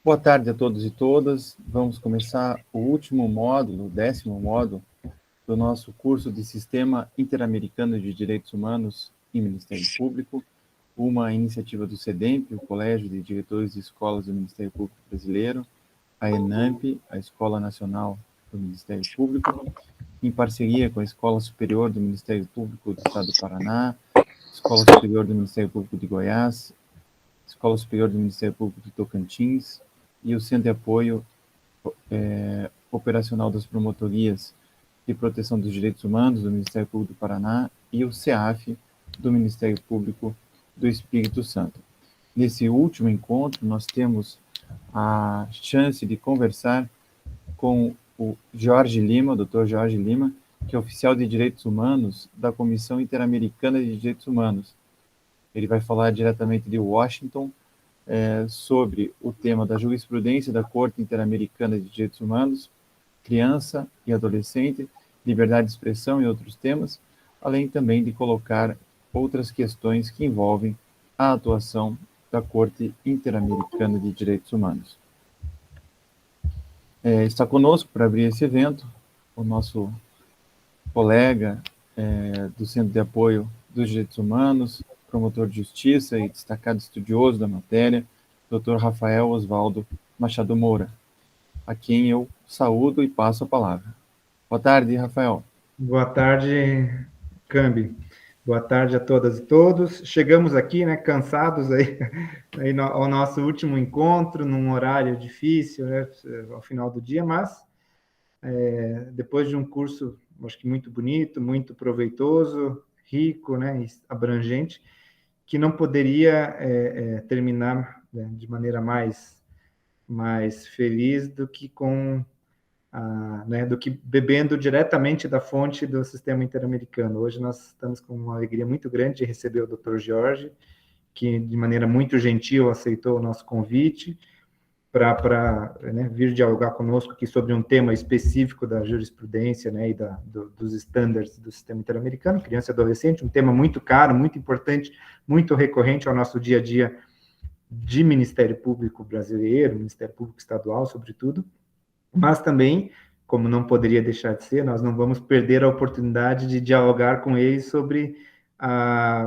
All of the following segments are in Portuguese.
Boa tarde a todos e todas. Vamos começar o último módulo, o 10º módulo, do nosso curso de Sistema Interamericano de Direitos Humanos em Ministério Público, uma iniciativa do CEDEMP, o Colégio de Diretores de Escolas do Ministério Público Brasileiro, a ENAMP, a Escola Nacional do Ministério Público, em parceria com a Escola Superior do Ministério Público do Estado do Paraná, Escola Superior do Ministério Público de Goiás, Escola Superior do Ministério Público de Tocantins e o Centro de Apoio Operacional das Promotorias de Proteção dos Direitos Humanos do Ministério Público do Paraná e o CEAF do Ministério Público do Espírito Santo. Nesse último encontro, nós temos a chance de conversar com o Jorge Lima, o Dr. Jorge Lima, que é oficial de Direitos Humanos da Comissão Interamericana de Direitos Humanos. Ele vai falar diretamente de Washington sobre o tema da jurisprudência da Corte Interamericana de Direitos Humanos, criança e adolescente, liberdade de expressão e outros temas, além também de colocar outras questões que envolvem a atuação da Corte Interamericana de Direitos Humanos. Está conosco para abrir esse evento o nosso colega do Centro de Apoio dos Direitos Humanos, promotor de justiça e destacado estudioso da matéria, Dr. Rafael Osvaldo Machado Moura, a quem eu saúdo e passo a palavra. Boa tarde, Rafael. Boa tarde, Cambi. Boa tarde a todas e todos. Chegamos aqui, né, cansados aí ao nosso último encontro, num horário difícil, né, ao final do dia, mas depois de um curso, acho que muito bonito, muito proveitoso, rico, né, abrangente, que não poderia terminar, né, de maneira mais feliz do que do que bebendo diretamente da fonte do sistema interamericano. Hoje nós estamos com uma alegria muito grande de receber o Dr. Jorge, que de maneira muito gentil aceitou o nosso convite para vir dialogar conosco aqui sobre um tema específico da jurisprudência, né, e dos estándares do sistema interamericano, criança e adolescente, um tema muito caro, muito importante, muito recorrente ao nosso dia a dia de Ministério Público brasileiro, Ministério Público Estadual, sobretudo, mas também, como não poderia deixar de ser, nós não vamos perder a oportunidade de dialogar com eles sobre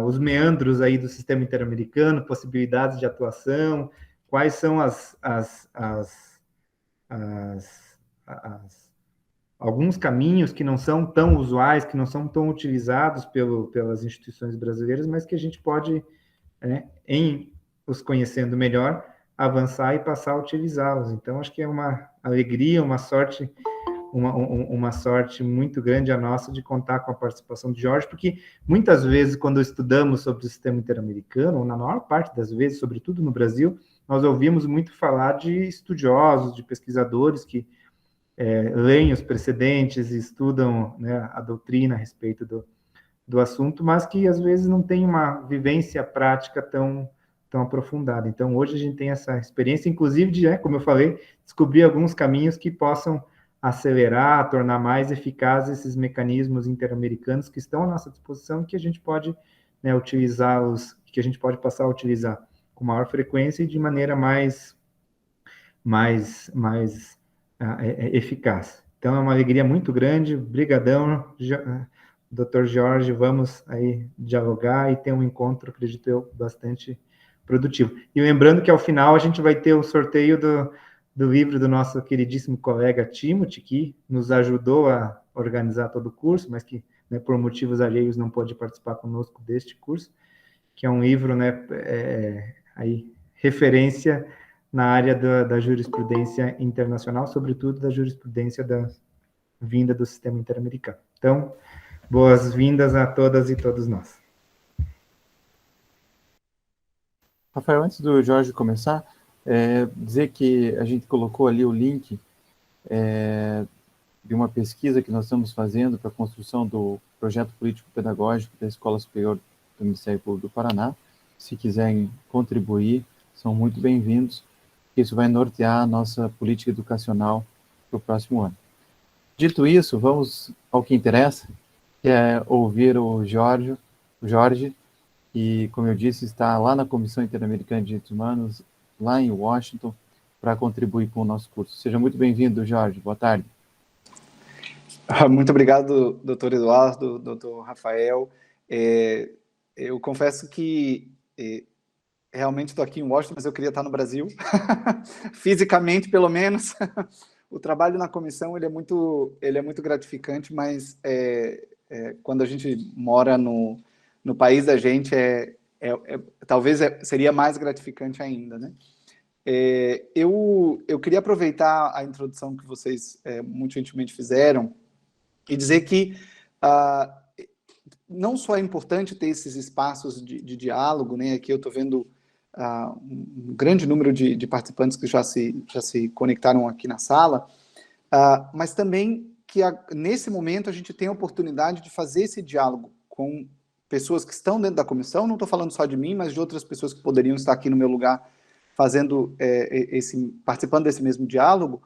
os meandros aí do sistema interamericano, possibilidades de atuação, quais são alguns caminhos que não são tão usuais, que não são tão utilizados pelas instituições brasileiras, mas que a gente pode, em os conhecendo melhor, avançar e passar a utilizá-los. Então, acho que é uma alegria, uma sorte muito grande a nossa de contar com a participação de Jorge, porque muitas vezes, quando estudamos sobre o sistema interamericano, ou na maior parte das vezes, sobretudo no Brasil, nós ouvimos muito falar de estudiosos, de pesquisadores que leem os precedentes e estudam, né, a doutrina a respeito do assunto, mas que às vezes não tem uma vivência prática tão aprofundada. Então, hoje a gente tem essa experiência, inclusive de, como eu falei, descobrir alguns caminhos que possam acelerar, tornar mais eficazes esses mecanismos interamericanos que estão à nossa disposição e que a gente pode, né, utilizá-los, que a gente pode passar a utilizar com maior frequência e de maneira mais eficaz. Então, é uma alegria muito grande. Brigadão, Dr. Jorge, vamos aí dialogar e ter um encontro, acredito eu, bastante produtivo. E lembrando que, ao final, a gente vai ter o sorteio do livro do nosso queridíssimo colega Timothy, que nos ajudou a organizar todo o curso, mas que, né, por motivos alheios, não pôde participar conosco deste curso, que é um livro, né, aí, referência na área da jurisprudência internacional, sobretudo da jurisprudência da vinda do sistema interamericano. Então, boas-vindas a todas e todos nós. Rafael, antes do Jorge começar, dizer que a gente colocou ali o link de uma pesquisa que nós estamos fazendo para a construção do projeto político-pedagógico da Escola Superior do Ministério Público do Paraná. Se quiserem contribuir, são muito bem-vindos. Isso vai nortear a nossa política educacional para o próximo ano. Dito isso, vamos ao que interessa, que é ouvir o Jorge, que, como eu disse, está lá na Comissão Interamericana de Direitos Humanos, lá em Washington, para contribuir com o nosso curso. Seja muito bem-vindo, Jorge. Boa tarde. Muito obrigado, doutor Eduardo, doutor Rafael. Eu confesso que realmente estou aqui em Washington, mas eu queria estar no Brasil, fisicamente, pelo menos. O trabalho na comissão ele é muito gratificante, mas quando a gente mora no país da gente, talvez seria mais gratificante ainda, né? Eu queria aproveitar a introdução que vocês muito gentilmente fizeram e dizer que não só é importante ter esses espaços de diálogo, né? Aqui eu estou vendo um grande número de participantes que já se conectaram aqui na sala, mas também que nesse momento a gente tem a oportunidade de fazer esse diálogo com pessoas que estão dentro da comissão, não estou falando só de mim, mas de outras pessoas que poderiam estar aqui no meu lugar fazendo participando desse mesmo diálogo,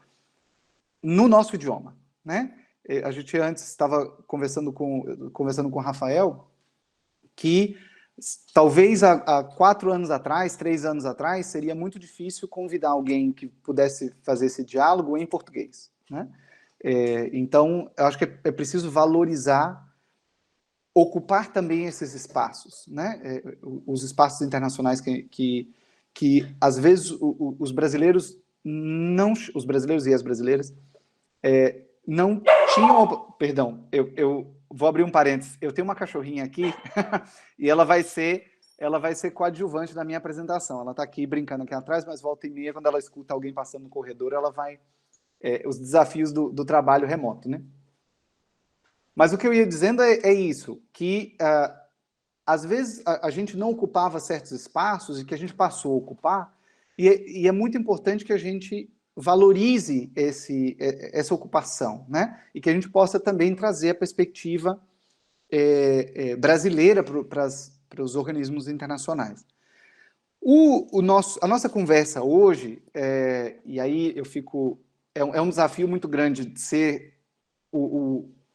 no nosso idioma, né? A gente antes estava conversando com o Rafael, que talvez há 4 anos atrás, 3 anos atrás, seria muito difícil convidar alguém que pudesse fazer esse diálogo em português, né? Então, eu acho que é preciso valorizar, ocupar também esses espaços, né? Os espaços internacionais que às vezes os brasileiros os brasileiros e as brasileiras não tinham... Perdão, eu vou abrir um parênteses. Eu tenho uma cachorrinha aqui e ela vai ser coadjuvante da minha apresentação. Ela está aqui brincando aqui atrás, mas volta e meia, quando ela escuta alguém passando no corredor, ela vai... os desafios do trabalho remoto, né? Mas o que eu ia dizendo é isso, que às vezes a gente não ocupava certos espaços e que a gente passou a ocupar, e é muito importante que a gente valorize essa ocupação, né? E que a gente possa também trazer a perspectiva brasileira para os organismos internacionais. A nossa conversa hoje, e aí eu fico... É um desafio muito grande de ser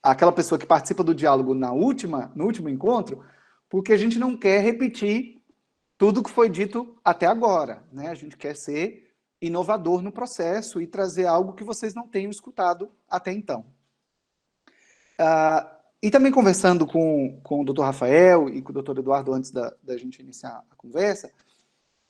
aquela pessoa que participa do diálogo no último encontro, porque a gente não quer repetir tudo que foi dito até agora, né? A gente quer ser inovador no processo e trazer algo que vocês não tenham escutado até então. E também conversando com o Dr. Rafael e com o Dr. Eduardo antes da gente iniciar a conversa,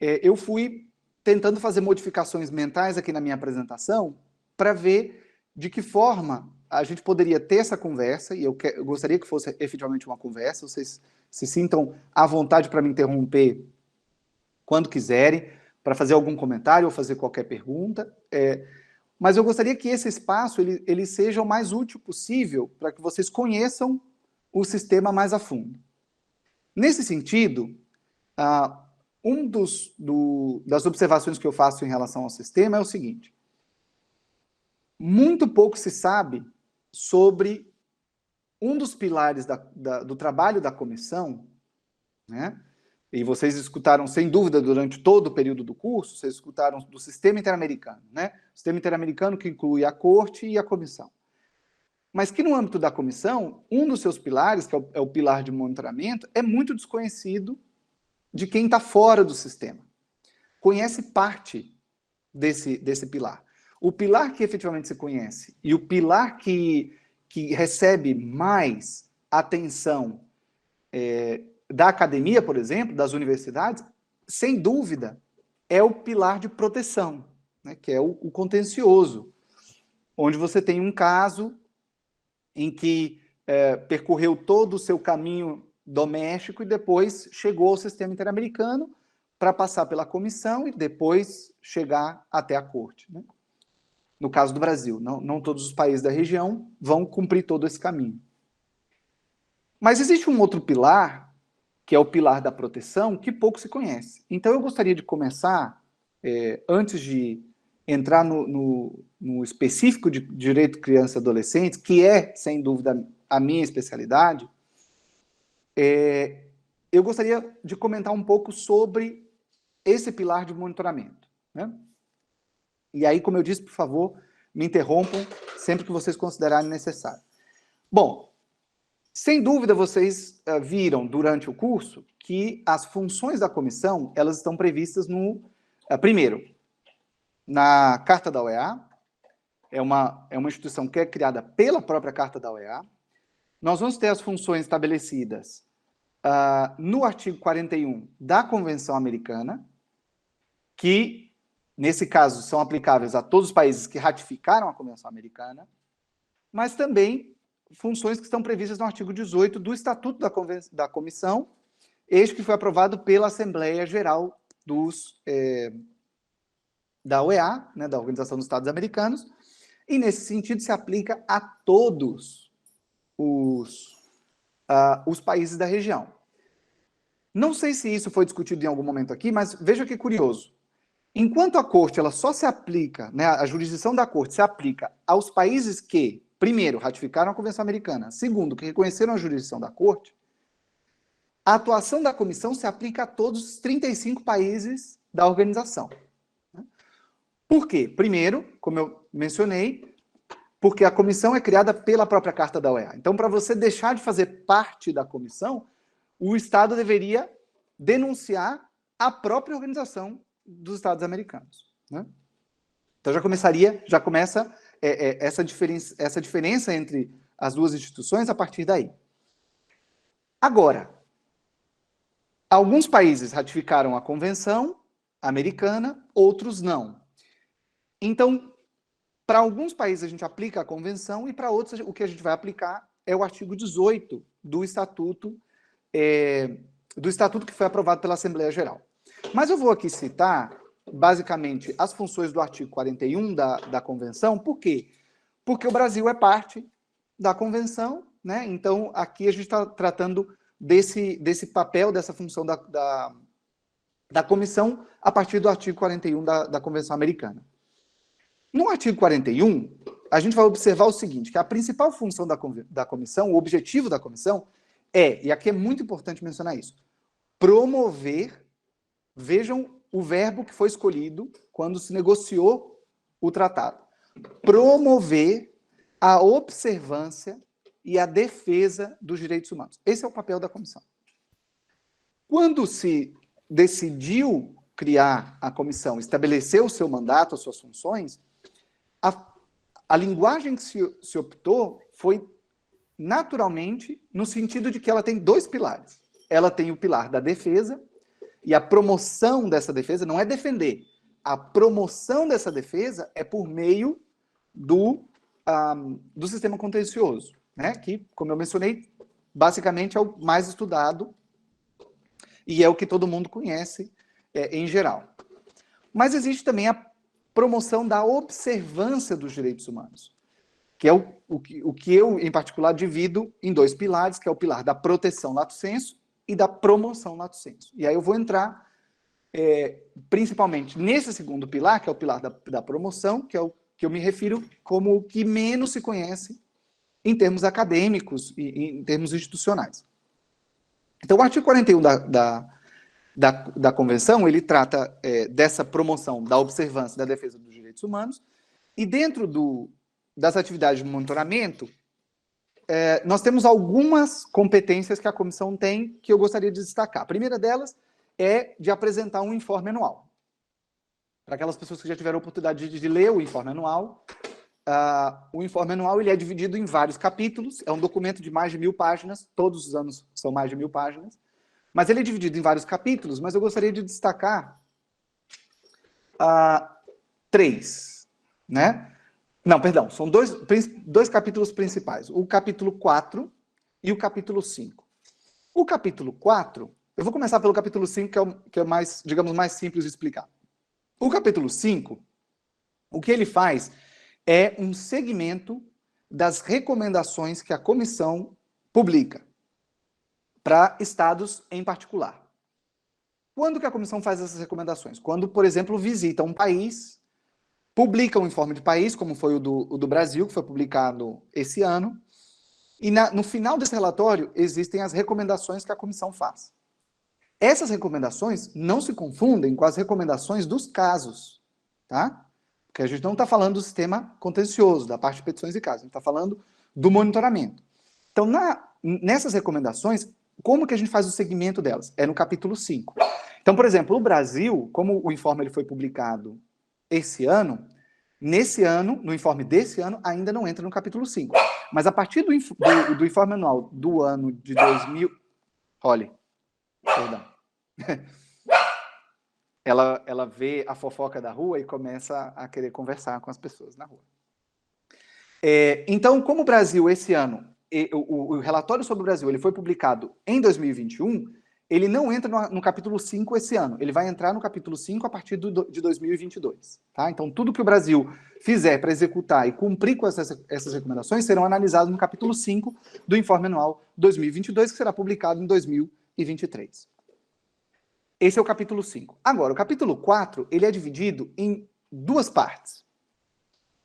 eu fui tentando fazer modificações mentais aqui na minha apresentação para ver de que forma a gente poderia ter essa conversa, e eu gostaria que fosse efetivamente uma conversa, vocês se sintam à vontade para me interromper quando quiserem, para fazer algum comentário ou fazer qualquer pergunta, mas eu gostaria que esse espaço ele seja o mais útil possível para que vocês conheçam o sistema mais a fundo. Nesse sentido, das observações que eu faço em relação ao sistema é o seguinte: muito pouco se sabe sobre um dos pilares do trabalho da comissão, né? E vocês escutaram, sem dúvida, durante todo o período do curso, vocês escutaram do sistema interamericano, né? O sistema interamericano que inclui a corte e a comissão. Mas que no âmbito da comissão, um dos seus pilares, que é o pilar de monitoramento, é muito desconhecido de quem está fora do sistema. Conhece parte desse pilar. O pilar que efetivamente se conhece e o pilar que recebe mais atenção da academia, por exemplo, das universidades, sem dúvida, é o pilar de proteção, né, que é o contencioso, onde você tem um caso em que percorreu todo o seu caminho doméstico e depois chegou ao sistema interamericano para passar pela comissão e depois chegar até a corte, né? No caso do Brasil, não todos os países da região vão cumprir todo esse caminho. Mas existe um outro pilar, que é o pilar da proteção, que pouco se conhece. Então eu gostaria de começar, antes de entrar no específico de direito criança e adolescente, que é, sem dúvida, a minha especialidade, eu gostaria de comentar um pouco sobre esse pilar de monitoramento, né? E aí, como eu disse, por favor, me interrompam sempre que vocês considerarem necessário. Bom, sem dúvida vocês viram durante o curso que as funções da comissão, elas estão previstas no... primeiro, na Carta da OEA, é uma instituição que é criada pela própria Carta da OEA. Nós vamos ter as funções estabelecidas no artigo 41 da Convenção Americana, que, nesse caso, são aplicáveis a todos os países que ratificaram a Convenção Americana, mas também funções que estão previstas no artigo 18 do Estatuto da Comissão, este que foi aprovado pela Assembleia Geral da OEA, né, da Organização dos Estados Americanos, e, nesse sentido, se aplica a todos os países da região. Não sei se isso foi discutido em algum momento aqui, mas veja que curioso. Enquanto a Corte ela só se aplica, né, a jurisdição da Corte se aplica aos países que, primeiro, ratificaram a Convenção Americana, segundo, que reconheceram a jurisdição da Corte, a atuação da Comissão se aplica a todos os 35 países da organização. Por quê? Primeiro, como eu mencionei, porque a Comissão é criada pela própria Carta da OEA. Então, para você deixar de fazer parte da Comissão, o Estado deveria denunciar a própria Organização dos Estados Americanos, né? Então já começa essa diferença entre as duas instituições a partir daí. Agora, alguns países ratificaram a Convenção Americana, outros não. Então, para alguns países a gente aplica a Convenção e para outros o que a gente vai aplicar é o artigo 18 do Estatuto que foi aprovado pela Assembleia Geral. Mas eu vou aqui citar, basicamente, as funções do artigo 41 da Convenção. Por quê? Porque o Brasil é parte da Convenção, né? Então, aqui a gente está tratando desse papel, dessa função da Comissão a partir do artigo 41 da Convenção Americana. No artigo 41, a gente vai observar o seguinte, que a principal função da Comissão, o objetivo da Comissão e aqui é muito importante mencionar isso, promover, vejam o verbo que foi escolhido quando se negociou o tratado, promover a observância e a defesa dos direitos humanos. Esse é o papel da Comissão. Quando se decidiu criar a Comissão, estabelecer o seu mandato, as suas funções, a linguagem que se optou foi naturalmente no sentido de que ela tem dois pilares. Ela tem o pilar da defesa, e a promoção dessa defesa não é defender. A promoção dessa defesa é por meio do sistema contencioso, né? Que, como eu mencionei, basicamente é o mais estudado e é o que todo mundo conhece em geral. Mas existe também a promoção da observância dos direitos humanos, que é o que eu, em particular, divido em dois pilares, que é o pilar da proteção lato sensu e da promoção lato sensu. E aí eu vou entrar principalmente nesse segundo pilar, que é o pilar da promoção, que é o que eu me refiro como o que menos se conhece em termos acadêmicos e em termos institucionais. Então, o artigo 41 da Convenção, ele trata dessa promoção da observância e da defesa dos direitos humanos, e dentro das atividades de monitoramento, nós temos algumas competências que a Comissão tem que eu gostaria de destacar. A primeira delas é de apresentar um informe anual. Para aquelas pessoas que já tiveram a oportunidade de ler o informe anual, ele é dividido em vários capítulos, é um documento de mais de 1000 páginas, todos os anos são mais de 1000 páginas, mas ele é dividido em vários capítulos, mas eu gostaria de destacar 3, né? Não, perdão, são dois capítulos principais, o capítulo 4 e o capítulo 5. O capítulo 4, eu vou começar pelo capítulo 5, que é mais, digamos, mais simples de explicar. O capítulo 5, o que ele faz é um segmento das recomendações que a Comissão publica para estados em particular. Quando que a Comissão faz essas recomendações? Quando, por exemplo, visita um país, publica um informe de país, como foi o do Brasil, que foi publicado esse ano, e no final desse relatório existem as recomendações que a Comissão faz. Essas recomendações não se confundem com as recomendações dos casos, tá? Porque a gente não está falando do sistema contencioso, da parte de petições e casos, a gente está falando do monitoramento. Então, nessas recomendações, como que a gente faz o segmento delas? É no capítulo 5. Então, por exemplo, o Brasil, como o informe ele foi publicado esse ano, nesse ano, no informe desse ano, ainda não entra no capítulo 5. Mas a partir do informe anual do ano de 2000... Olha, perdão. Ela vê a fofoca da rua e começa a querer conversar com as pessoas na rua. Então, como o Brasil, esse ano, o relatório sobre o Brasil ele foi publicado em 2021, ele não entra no capítulo 5 esse ano. Ele vai entrar no capítulo 5 a partir de 2022. Tá? Então, tudo que o Brasil fizer para executar e cumprir com essas recomendações serão analisados no capítulo 5 do Informe Anual 2022, que será publicado em 2023. Esse é o capítulo 5. Agora, o capítulo 4, ele é dividido em duas partes.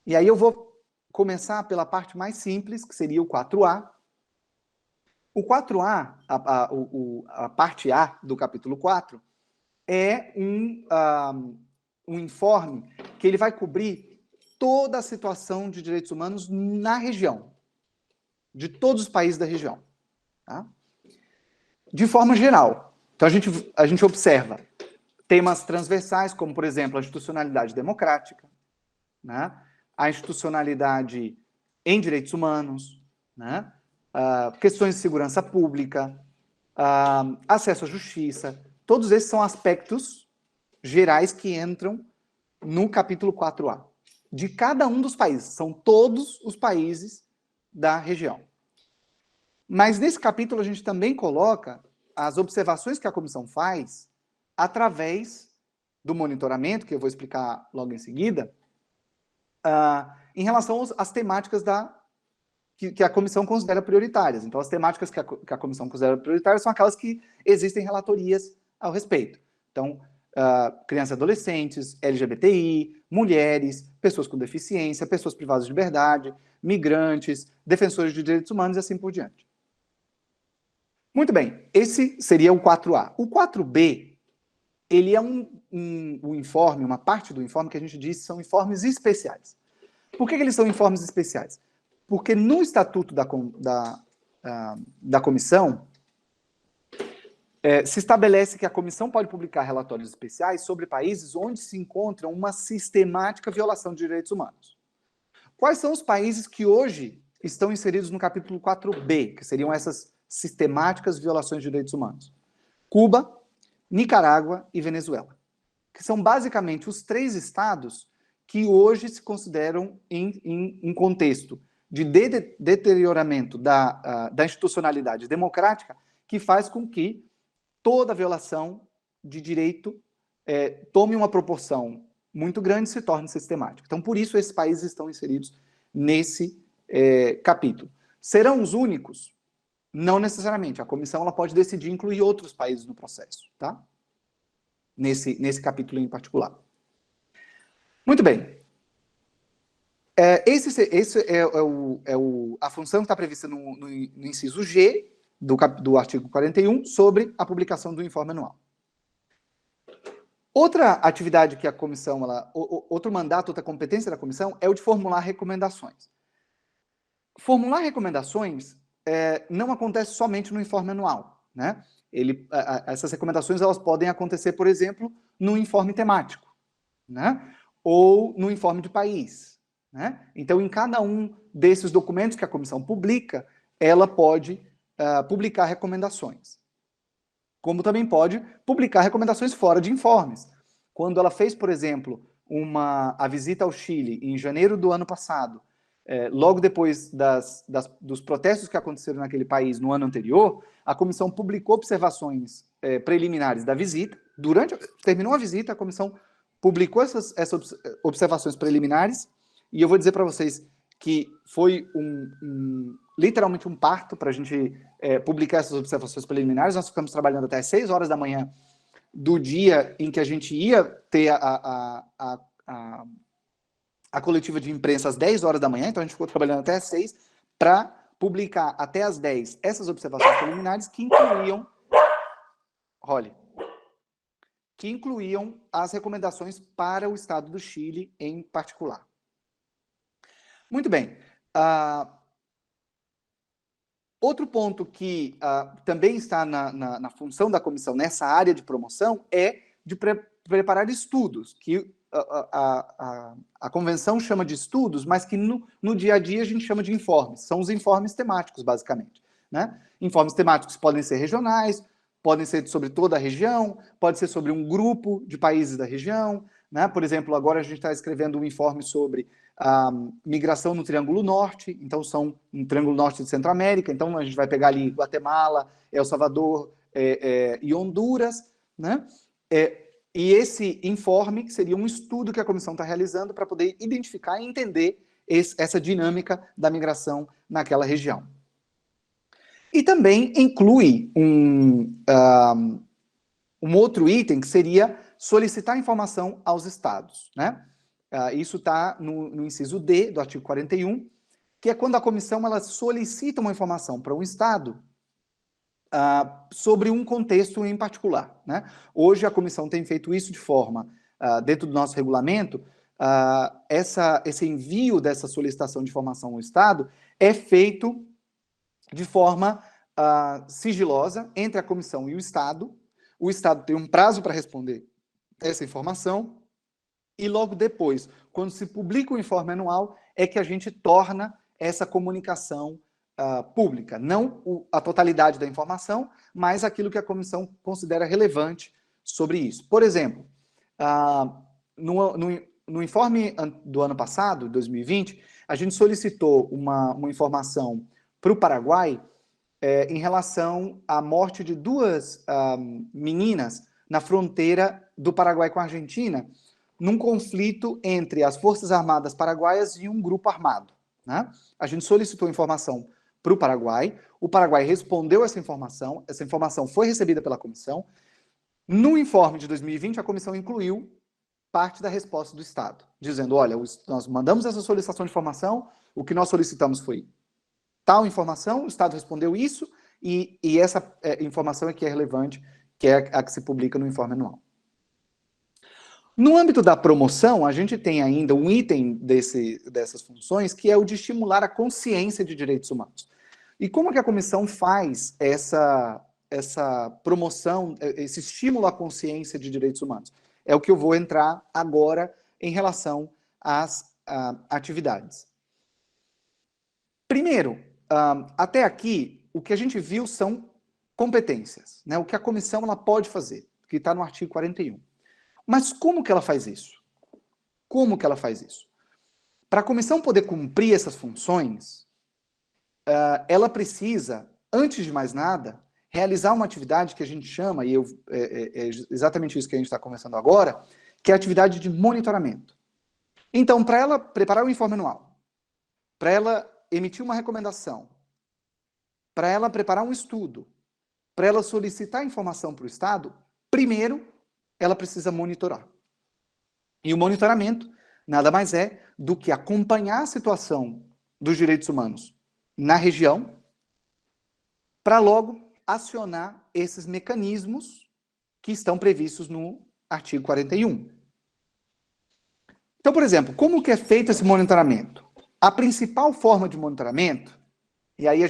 E aí eu vou começar pela parte mais simples, que seria o 4A. O 4A, a parte A do capítulo 4, é um informe que ele vai cobrir toda a situação de direitos humanos na região, de todos os países da região. Tá? De forma geral. Então, a gente observa temas transversais, como, por exemplo, a institucionalidade democrática, né? A institucionalidade em direitos humanos, né? Questões de segurança pública, acesso à justiça. Todos esses são aspectos gerais que entram no capítulo 4A. De cada um dos países. São todos os países da região. Mas nesse capítulo a gente também coloca as observações que a comissão faz através do monitoramento, que eu vou explicar logo em seguida, em relação às temáticas que a comissão considera prioritárias. Então, as temáticas que a comissão considera prioritárias são aquelas que existem relatorias ao respeito. Então, crianças e adolescentes, LGBTI, mulheres, pessoas com deficiência, pessoas privadas de liberdade, migrantes, defensores de direitos humanos e assim por diante. Muito bem, esse seria o 4A. O 4B, ele é um informe, uma parte do informe que a gente diz são informes especiais. Por que eles são informes especiais? Porque no estatuto da comissão, se estabelece que a comissão pode publicar relatórios especiais sobre países onde se encontra uma sistemática violação de direitos humanos. Quais são os países que hoje estão inseridos no capítulo 4B, que seriam essas sistemáticas violações de direitos humanos? Cuba, Nicarágua e Venezuela, que são basicamente os 3 estados que hoje se consideram em contexto de deterioramento da institucionalidade democrática, que faz com que toda violação de direito tome uma proporção muito grande e se torne sistemática. Então, por isso, esses países estão inseridos nesse capítulo. Serão os únicos? Não necessariamente. A comissão ela pode decidir incluir outros países no processo, tá? Nesse capítulo em particular. Muito bem. Esse é a função que está prevista no inciso G do artigo 41 sobre a publicação do informe anual. Outra atividade que a comissão, outro mandato, outra competência da comissão é o de formular recomendações. Formular recomendações não acontece somente no informe anual, né? Essas recomendações elas podem acontecer, por exemplo, no informe temático, né? Ou no informe de país, né? Então, em cada um desses documentos que a comissão publica, ela pode publicar recomendações. Como também pode publicar recomendações fora de informes. Quando ela fez, por exemplo, a visita ao Chile em janeiro do ano passado, logo depois dos protestos que aconteceram naquele país no ano anterior, a comissão publicou observações preliminares da visita. Terminou a visita, a comissão publicou essas observações preliminares, e eu vou dizer para vocês que foi literalmente um parto para a gente publicar essas observações preliminares. Nós ficamos trabalhando até às 6 horas da manhã do dia em que a gente ia ter a coletiva de imprensa às 10 horas da manhã, então a gente ficou trabalhando até às 6 para publicar até às 10 essas observações preliminares que incluíam as recomendações para o Estado do Chile em particular. Muito bem. Outro ponto que também está na função da comissão nessa área de promoção é de preparar estudos, que a convenção chama de estudos, mas que no dia a dia a gente chama de informes. São os informes temáticos, basicamente, né? Informes temáticos podem ser regionais, podem ser sobre toda a região, pode ser sobre um grupo de países da região, né? Por exemplo, agora a gente está escrevendo um informe sobre a migração no Triângulo Norte, então são um Triângulo Norte de Centro-América, então a gente vai pegar ali Guatemala, El Salvador e Honduras, né? E esse informe, que seria um estudo que a comissão está realizando para poder identificar e entender essa dinâmica da migração naquela região. E também inclui um outro item, que seria solicitar informação aos estados, né? Isso está no inciso D do artigo 41, que é quando a comissão ela solicita uma informação para um estado sobre um contexto em particular, né? Hoje a comissão tem feito isso de forma, dentro do nosso regulamento, esse envio dessa solicitação de informação ao Estado é feito de forma sigilosa entre a comissão e o Estado tem um prazo para responder essa informação, e logo depois, quando se publica o informe anual, é que a gente torna essa comunicação pública, não a totalidade da informação, mas aquilo que a comissão considera relevante sobre isso. Por exemplo, no informe do ano passado, 2020, a gente solicitou uma informação para o Paraguai em relação à morte de duas meninas na fronteira do Paraguai com a Argentina, num conflito entre as Forças Armadas Paraguaias e um grupo armado, né? A gente solicitou informação para o Paraguai respondeu essa informação foi recebida pela comissão. No informe de 2020, a comissão incluiu parte da resposta do Estado, dizendo, olha, nós mandamos essa solicitação de informação, o que nós solicitamos foi tal informação, o Estado respondeu isso, e essa informação é que é relevante, que é a que se publica no informe anual. No âmbito da promoção, a gente tem ainda um item dessas funções, que é o de estimular a consciência de direitos humanos. E como que a comissão faz essa promoção, esse estímulo à consciência de direitos humanos? É o que eu vou entrar agora em relação às atividades. Primeiro, até aqui, o que a gente viu são competências, né? O que a comissão ela pode fazer, que está no artigo 41. Mas como que ela faz isso? Como que ela faz isso? Para a comissão poder cumprir essas funções, ela precisa, antes de mais nada, realizar uma atividade que a gente chama, e é exatamente isso que a gente está conversando agora, que é a atividade de monitoramento. Então, para ela preparar o informe anual, para ela emitir uma recomendação, para ela preparar um estudo, para ela solicitar informação para o Estado, primeiro, ela precisa monitorar. E o monitoramento nada mais é do que acompanhar a situação dos direitos humanos na região, para logo acionar esses mecanismos que estão previstos no artigo 41. Então, por exemplo, como que é feito esse monitoramento? A principal forma de monitoramento, e aí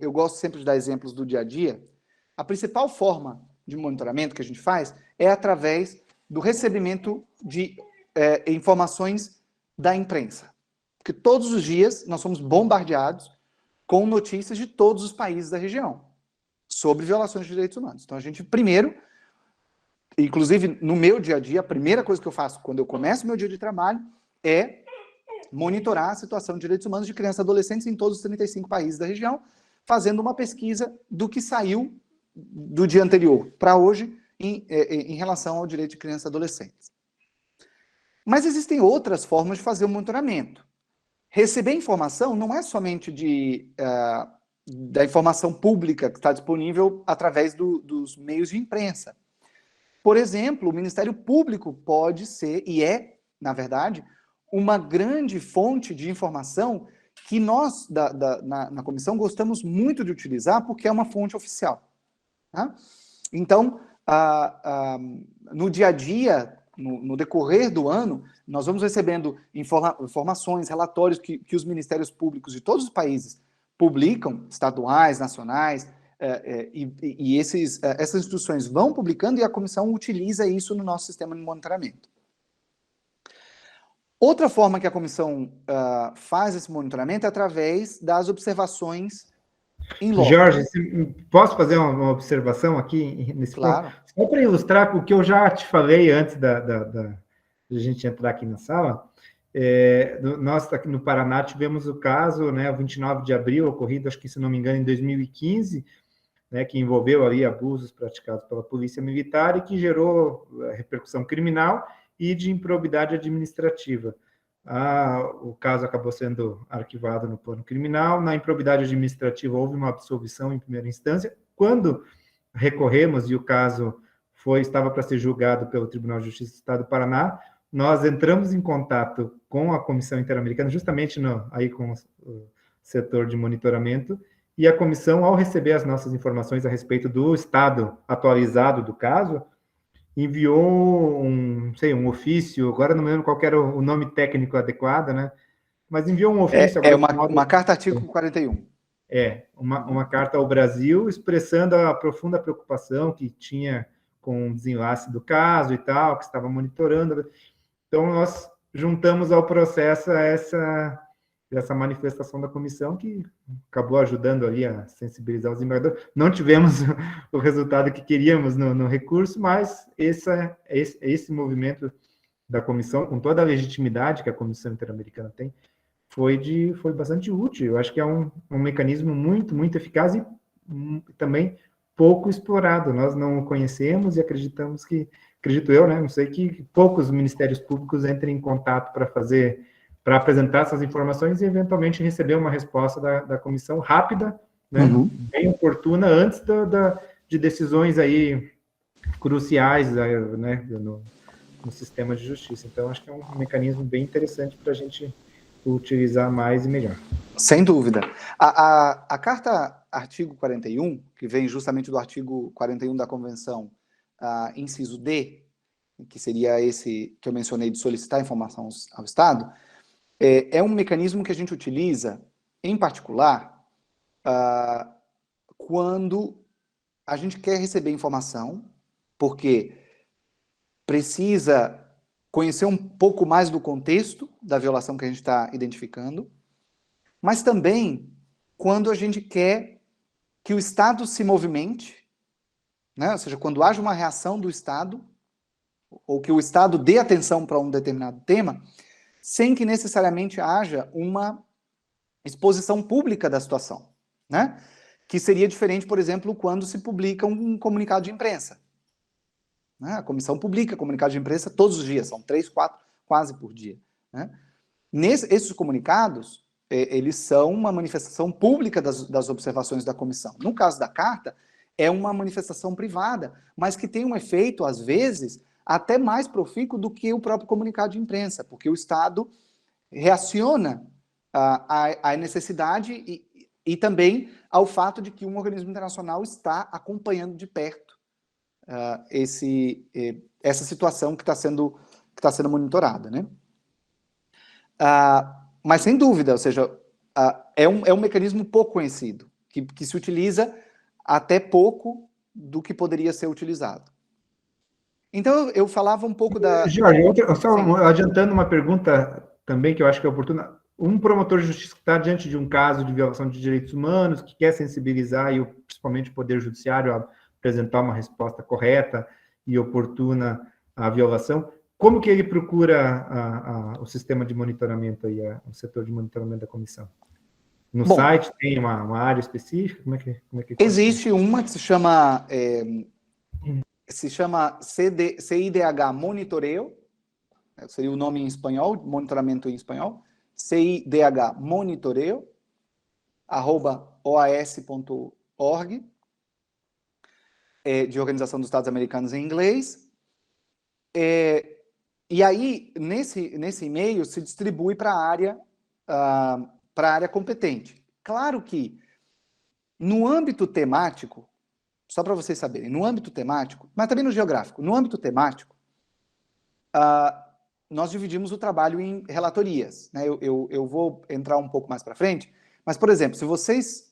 eu gosto sempre de dar exemplos do dia a dia, a principal forma de monitoramento que a gente faz é através do recebimento de informações da imprensa. Porque todos os dias nós somos bombardeados com notícias de todos os países da região sobre violações de direitos humanos. Então a gente primeiro, inclusive no meu dia a dia, a primeira coisa que eu faço quando eu começo o meu dia de trabalho é monitorar a situação de direitos humanos de crianças e adolescentes em todos os 35 países da região, fazendo uma pesquisa do que saiu do dia anterior para hoje em relação ao direito de crianças e adolescentes. Mas existem outras formas de fazer o monitoramento. Receber informação não é somente da informação pública que está disponível através dos meios de imprensa. Por exemplo, o Ministério Público pode ser, e é, na verdade, uma grande fonte de informação que nós, na comissão, gostamos muito de utilizar porque é uma fonte oficial. Tá? Então, no dia a dia, no decorrer do ano, nós vamos recebendo informações, relatórios que os ministérios públicos de todos os países publicam, estaduais, nacionais, essas instituições vão publicando e a comissão utiliza isso no nosso sistema de monitoramento. Outra forma que a comissão faz esse monitoramento é através das observações em loco. Jorge, posso fazer uma observação aqui nesse Claro. ponto? Só para ilustrar o que eu já te falei antes de a gente entrar aqui na sala. Nós aqui no Paraná tivemos o caso, né, 29 de abril, ocorrido, acho que, se não me engano, em 2015, né, que envolveu ali abusos praticados pela Polícia Militar e que gerou repercussão criminal e de improbidade administrativa. O caso acabou sendo arquivado no plano criminal. Na improbidade administrativa houve uma absolvição em primeira instância. Quando recorremos e o caso estava para ser julgado pelo Tribunal de Justiça do Estado do Paraná, nós entramos em contato com a Comissão Interamericana, justamente aí com o setor de monitoramento, e a comissão, ao receber as nossas informações a respeito do estado atualizado do caso, enviou um ofício, agora não me lembro qual era o nome técnico adequado, né? Mas enviou um ofício... uma carta artigo 41. Uma carta ao Brasil expressando a profunda preocupação que tinha com o desenlace do caso e tal, que estava monitorando. Então, nós juntamos ao processo essa manifestação da comissão, que acabou ajudando ali a sensibilizar os embargadores. Não tivemos o resultado que queríamos no recurso, mas esse movimento da comissão, com toda a legitimidade que a Comissão Interamericana tem, foi bastante útil. Eu acho que é um mecanismo muito, muito eficaz e também pouco explorado. Nós não o conhecemos e acredito eu, né, não sei, que poucos ministérios públicos entrem em contato para apresentar essas informações e, eventualmente, receber uma resposta da comissão rápida, né, bem oportuna, antes de decisões aí cruciais, né, no sistema de justiça. Então, acho que é um mecanismo bem interessante para a gente utilizar mais e melhor. Sem dúvida. A carta artigo 41, que vem justamente do artigo 41 da Convenção, inciso D, que seria esse que eu mencionei de solicitar informação ao Estado, é um mecanismo que a gente utiliza, em particular, quando a gente quer receber informação, porque precisa conhecer um pouco mais do contexto da violação que a gente está identificando, mas também quando a gente quer que o Estado se movimente, né? Ou seja, quando haja uma reação do Estado, ou que o Estado dê atenção para um determinado tema, sem que necessariamente haja uma exposição pública da situação, né? Que seria diferente, por exemplo, quando se publica um comunicado de imprensa. Né? A comissão publica comunicado de imprensa todos os dias, são 3, 4, quase por dia. Né? Esses comunicados, eles são uma manifestação pública das observações da comissão. No caso da carta, é uma manifestação privada, mas que tem um efeito, às vezes, até mais profícuo do que o próprio comunicado de imprensa, porque o Estado reaciona à necessidade e também ao fato de que um organismo internacional está acompanhando de perto essa situação que está sendo monitorada, né? Mas sem dúvida, ou seja, é um mecanismo pouco conhecido, que se utiliza até pouco do que poderia ser utilizado. Então, eu falava um pouco da... Jorge, só adiantando uma pergunta também que eu acho que é oportuna. Um promotor de justiça que está diante de um caso de violação de direitos humanos, que quer sensibilizar, e principalmente o Poder Judiciário, apresentar uma resposta correta e oportuna à violação, como que ele procura o sistema de monitoramento, aí, o setor de monitoramento da comissão? No site tem uma área específica? Como é que existe uma que se chama CIDH Monitoreo, seria o nome em espanhol, monitoramento em espanhol, CIDH Monitoreo, @oas.org, de Organização dos Estados Americanos em inglês. E aí, nesse e-mail, se distribui para a área competente. Claro que, no âmbito temático, só para vocês saberem, no âmbito temático, mas também no geográfico, no âmbito temático, nós dividimos o trabalho em relatorias. Né? Eu vou entrar um pouco mais para frente, mas, por exemplo, se vocês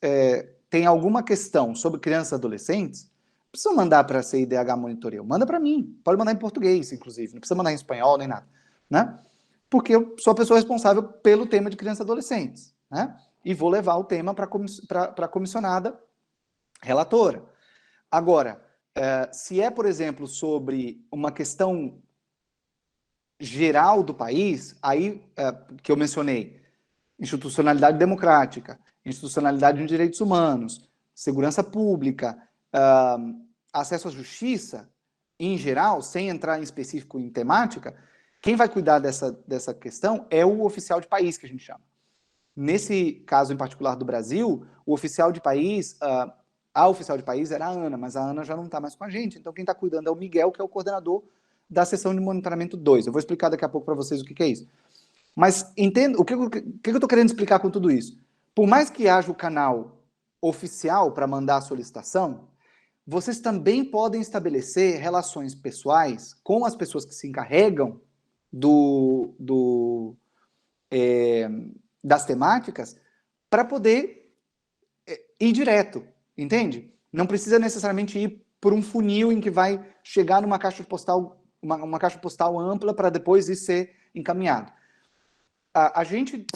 tem alguma questão sobre crianças e adolescentes, não precisa mandar para a CIDH Monitoreu, manda para mim. Pode mandar em português, inclusive, não precisa mandar em espanhol nem nada, né? Porque eu sou a pessoa responsável pelo tema de crianças e adolescentes, né? E vou levar o tema para a comissionada relatora. Agora, se é, por exemplo, sobre uma questão geral do país, aí que eu mencionei, institucionalidade democrática, institucionalidade de direitos humanos, segurança pública, acesso à justiça, em geral, sem entrar em específico em temática, quem vai cuidar dessa questão é o oficial de país, que a gente chama. Nesse caso em particular do Brasil, o oficial de país, a oficial de país era a Ana, mas a Ana já não está mais com a gente, então quem está cuidando é o Miguel, que é o coordenador da seção de monitoramento 2. Eu vou explicar daqui a pouco para vocês o que é isso. Mas entendo, o que eu estou querendo explicar com tudo isso? Por mais que haja o canal oficial para mandar a solicitação, vocês também podem estabelecer relações pessoais com as pessoas que se encarregam das temáticas para poder ir direto, entende? Não precisa necessariamente ir por um funil em que vai chegar numa caixa postal, uma caixa postal ampla para depois ir ser encaminhado.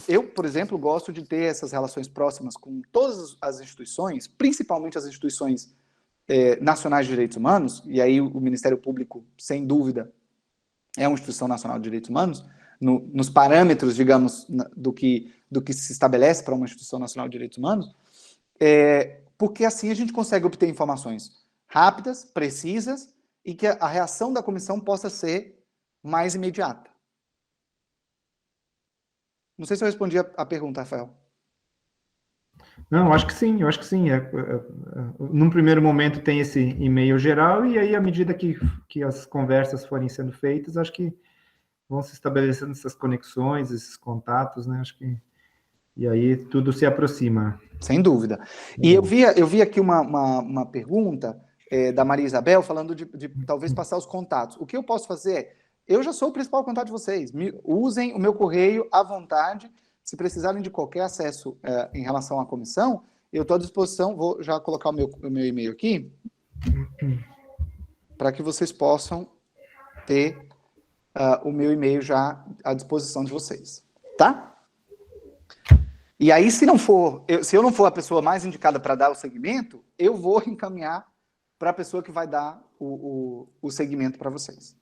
Eu, por exemplo, gosto de ter essas relações próximas com todas as instituições, principalmente as instituições nacionais de direitos humanos, e aí o Ministério Público, sem dúvida, é uma instituição nacional de direitos humanos, nos parâmetros, digamos, do que se estabelece para uma instituição nacional de direitos humanos, porque assim a gente consegue obter informações rápidas, precisas, e que a reação da comissão possa ser mais imediata. Não sei se eu respondi a pergunta, Rafael. Não, acho que sim. Num primeiro momento tem esse e-mail geral, e aí, à medida que as conversas forem sendo feitas, acho que vão se estabelecendo essas conexões, esses contatos, né? Acho que... E aí tudo se aproxima. Sem dúvida. E eu vi aqui uma pergunta da Maria Isabel, falando de talvez passar os contatos. O que eu posso fazer é, eu já sou o principal contato de vocês. Usem o meu correio à vontade. Se precisarem de qualquer acesso em relação à comissão, eu estou à disposição. Vou já colocar o meu e-mail aqui, para que vocês possam ter o meu e-mail já à disposição de vocês. Tá? E aí, se eu não for a pessoa mais indicada para dar o segmento, eu vou encaminhar para a pessoa que vai dar o segmento para vocês.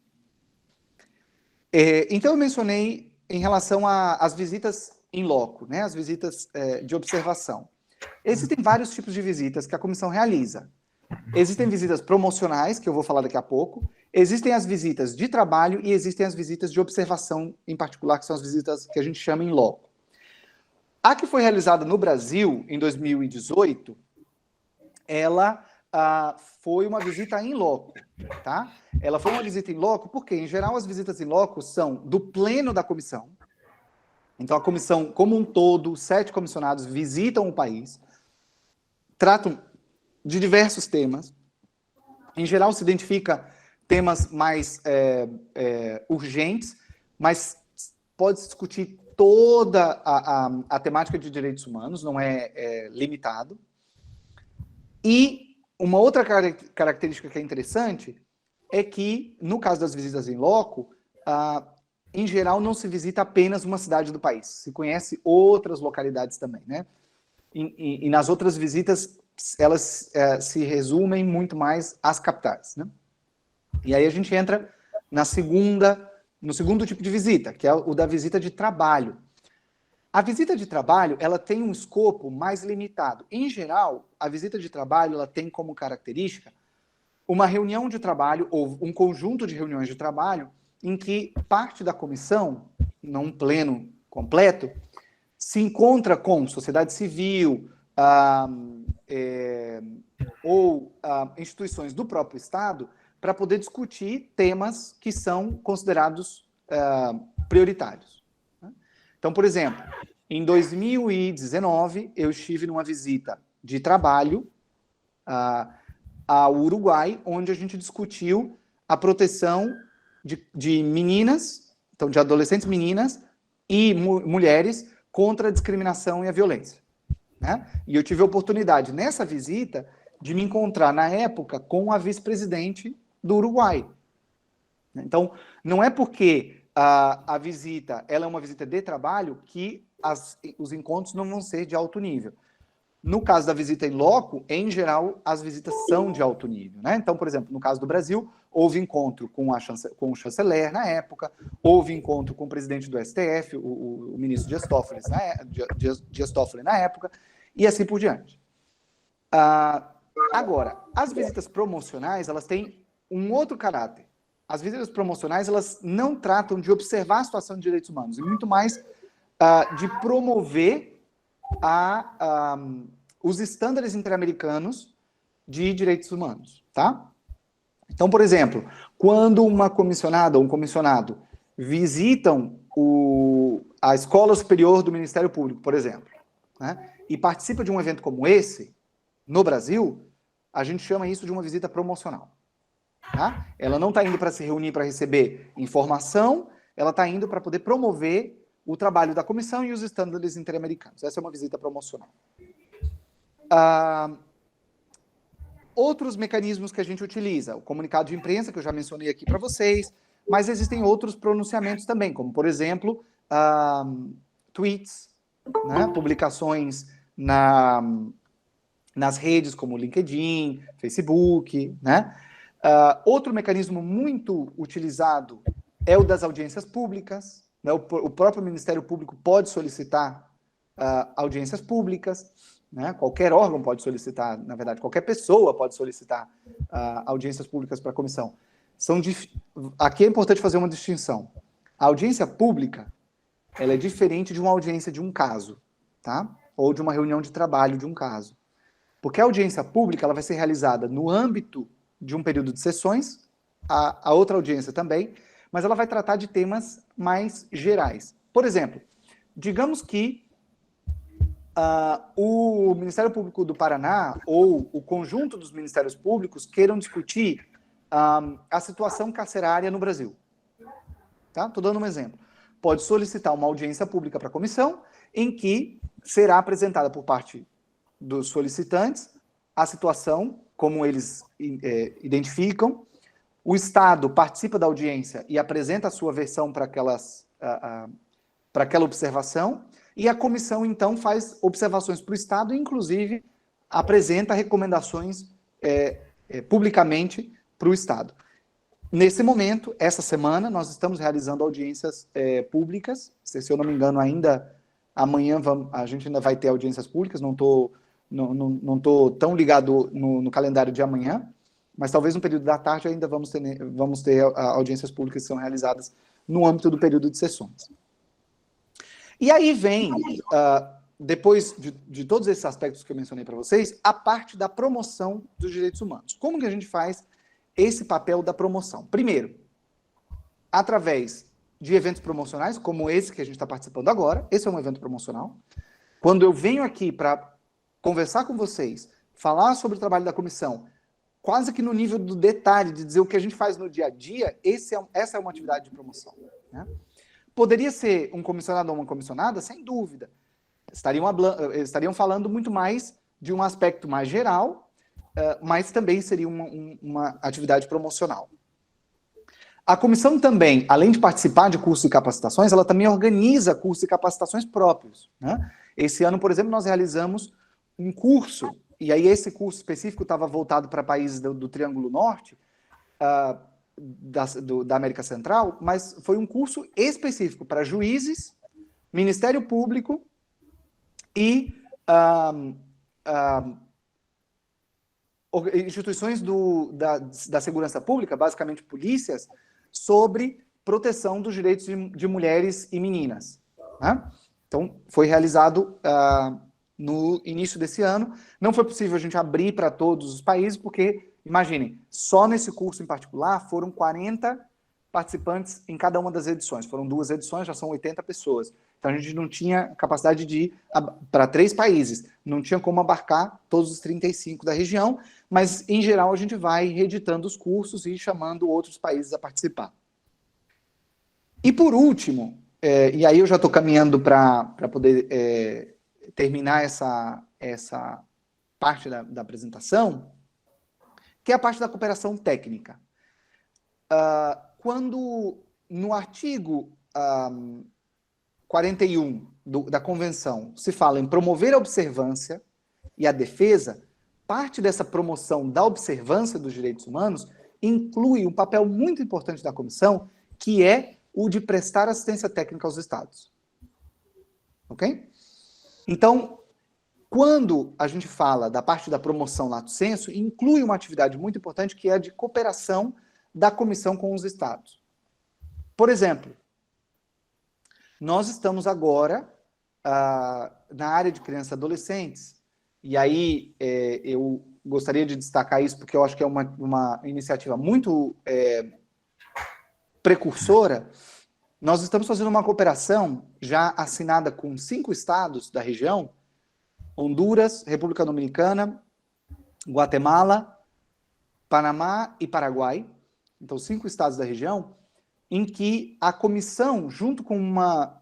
Então, eu mencionei em relação às visitas em loco, né, as visitas de observação. Existem vários tipos de visitas que a comissão realiza. Existem visitas promocionais, que eu vou falar daqui a pouco, existem as visitas de trabalho e existem as visitas de observação, em particular, que são as visitas que a gente chama em loco. A que foi realizada no Brasil, em 2018, ela foi uma visita em loco, tá? Ela foi uma visita em loco porque, em geral, as visitas em loco são do pleno da comissão. Então, a comissão, como um todo, 7 comissionados visitam o país, tratam de diversos temas. Em geral, se identifica temas mais urgentes, mas pode-se discutir toda a temática de direitos humanos, não é limitado. E uma outra característica que é interessante é que, no caso das visitas em loco, em geral, não se visita apenas uma cidade do país, se conhece outras localidades também, né? E nas outras visitas, elas se resumem muito mais às capitais, né? E aí a gente entra no segundo tipo de visita, que é o da visita de trabalho. A visita de trabalho, ela tem um escopo mais limitado. Em geral, a visita de trabalho, ela tem como característica uma reunião de trabalho, ou um conjunto de reuniões de trabalho, em que parte da comissão, num pleno completo, se encontra com sociedade civil, ou instituições do próprio Estado, para poder discutir temas que são considerados prioritários. Então, por exemplo, em 2019, eu estive numa visita de trabalho ao Uruguai, onde a gente discutiu a proteção de meninas, então de adolescentes meninas e mulheres contra a discriminação e a violência. né? E eu tive a oportunidade, nessa visita, de me encontrar, na época, com a vice-presidente do Uruguai. Então, não é porque a visita ela é uma visita de trabalho que os encontros não vão ser de alto nível. No caso da visita em loco, em geral, as visitas são de alto nível, né? Então, por exemplo, no caso do Brasil, houve encontro com o chanceler na época, houve encontro com o presidente do STF, o ministro Dias Toffoli na época, e assim por diante. Agora, as visitas promocionais, elas têm um outro caráter. As visitas promocionais, elas não tratam de observar a situação de direitos humanos, e muito mais de promover os estándares interamericanos de direitos humanos, tá? Então, por exemplo, quando uma comissionada ou um comissionado visitam a Escola Superior do Ministério Público, por exemplo, né, e participa de um evento como esse, no Brasil, a gente chama isso de uma visita promocional. Tá? Ela não está indo para se reunir para receber informação, ela está indo para poder promover o trabalho da comissão e os estándares interamericanos. Essa é uma visita promocional. Outros mecanismos que a gente utiliza, o comunicado de imprensa, que eu já mencionei aqui para vocês, mas existem outros pronunciamentos também, como, por exemplo, tweets, né? Publicações nas redes como LinkedIn, Facebook, né? Outro mecanismo muito utilizado é o das audiências públicas, né? O próprio Ministério Público pode solicitar audiências públicas, né? Qualquer órgão pode solicitar, na verdade, qualquer pessoa pode solicitar audiências públicas para a comissão. Aqui é importante fazer uma distinção. A audiência pública, ela é diferente de uma audiência de um caso, tá? Ou de uma reunião de trabalho de um caso. Porque a audiência pública ela vai ser realizada no âmbito de um período de sessões, a outra audiência também, mas ela vai tratar de temas mais gerais. Por exemplo, digamos que o Ministério Público do Paraná ou o conjunto dos ministérios públicos queiram discutir a situação carcerária no Brasil. Tá? Estou dando um exemplo. Pode solicitar uma audiência pública para a comissão, em que será apresentada por parte dos solicitantes a situação, como eles identificam, o Estado participa da audiência e apresenta a sua versão para aquela observação, e a comissão, então, faz observações para o Estado e, inclusive, apresenta recomendações publicamente para o Estado. Nesse momento, essa semana, nós estamos realizando audiências públicas. Se eu não me engano, ainda amanhã a gente ainda vai ter audiências públicas, não estou tão ligado no calendário de amanhã, mas talvez no período da tarde ainda vamos ter audiências públicas que são realizadas no âmbito do período de sessões. E aí vem, depois de todos esses aspectos que eu mencionei para vocês, a parte da promoção dos direitos humanos. Como que a gente faz esse papel da promoção? Primeiro, através de eventos promocionais, como esse que a gente está participando agora. Esse é um evento promocional. Quando eu venho aqui para conversar com vocês, falar sobre o trabalho da comissão, quase que no nível do detalhe, de dizer o que a gente faz no dia a dia, essa é uma atividade de promoção, né? Poderia ser um comissionado ou uma comissionada, sem dúvida. Estariam falando muito mais de um aspecto mais geral, mas também seria uma atividade promocional. A comissão também, além de participar de cursos e capacitações, ela também organiza cursos e capacitações próprios, né? Esse ano, por exemplo, nós realizamos um curso, e aí esse curso específico estava voltado para países do Triângulo Norte, da América Central, mas foi um curso específico para juízes, Ministério Público e instituições da segurança pública, basicamente polícias, sobre proteção dos direitos de mulheres e meninas, né? Então, foi realizado no início desse ano. Não foi possível a gente abrir para todos os países, porque, imaginem, só nesse curso em particular foram 40 participantes em cada uma das edições. Foram 2 edições, já são 80 pessoas. Então, a gente não tinha capacidade de ir para 3 países. Não tinha como abarcar todos os 35 da região, mas, em geral, a gente vai reeditando os cursos e chamando outros países a participar. E, por último, e aí eu já estou caminhando para poder terminar essa parte da apresentação, que é a parte da cooperação técnica. Quando no artigo 41 da Convenção se fala em promover a observância e a defesa, parte dessa promoção da observância dos direitos humanos inclui um papel muito importante da comissão, que é o de prestar assistência técnica aos Estados. Ok? Então, quando a gente fala da parte da promoção lato sensu, inclui uma atividade muito importante que é a de cooperação da comissão com os Estados. Por exemplo, nós estamos agora na área de crianças e adolescentes, e aí eu gostaria de destacar isso porque eu acho que é uma iniciativa muito precursora. Nós estamos fazendo uma cooperação já assinada com 5 estados da região: Honduras, República Dominicana, Guatemala, Panamá e Paraguai. Então, 5 estados da região, em que a comissão, junto com uma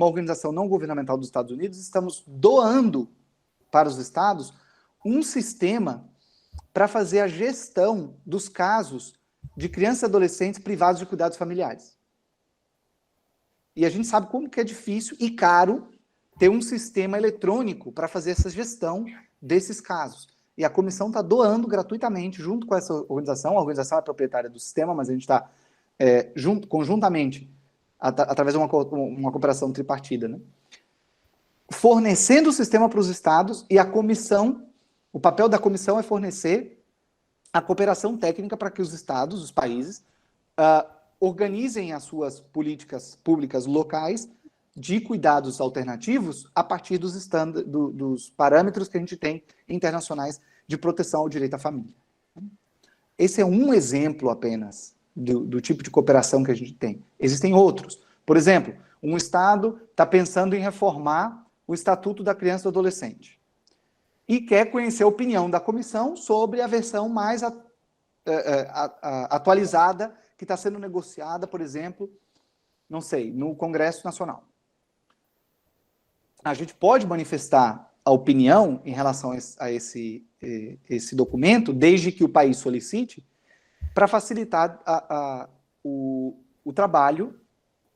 organização não governamental dos Estados Unidos, estamos doando para os estados um sistema para fazer a gestão dos casos de crianças e adolescentes privados de cuidados familiares. E a gente sabe como que é difícil e caro ter um sistema eletrônico para fazer essa gestão desses casos. E a comissão está doando gratuitamente, junto com essa organização. A organização é proprietária do sistema, mas a gente está conjuntamente, através de uma cooperação tripartida, né? Fornecendo o sistema para os estados, e a comissão, o papel da comissão é fornecer a cooperação técnica para que os estados, os países, organizem as suas políticas públicas locais de cuidados alternativos a partir dos parâmetros que a gente tem internacionais de proteção ao direito à família. Esse é um exemplo apenas do tipo de cooperação que a gente tem. Existem outros. Por exemplo, um Estado está pensando em reformar o Estatuto da Criança e do Adolescente e quer conhecer a opinião da comissão sobre a versão mais atualizada que está sendo negociada, por exemplo, não sei, no Congresso Nacional. A gente pode manifestar a opinião em relação a esse documento, desde que o país solicite, para facilitar o trabalho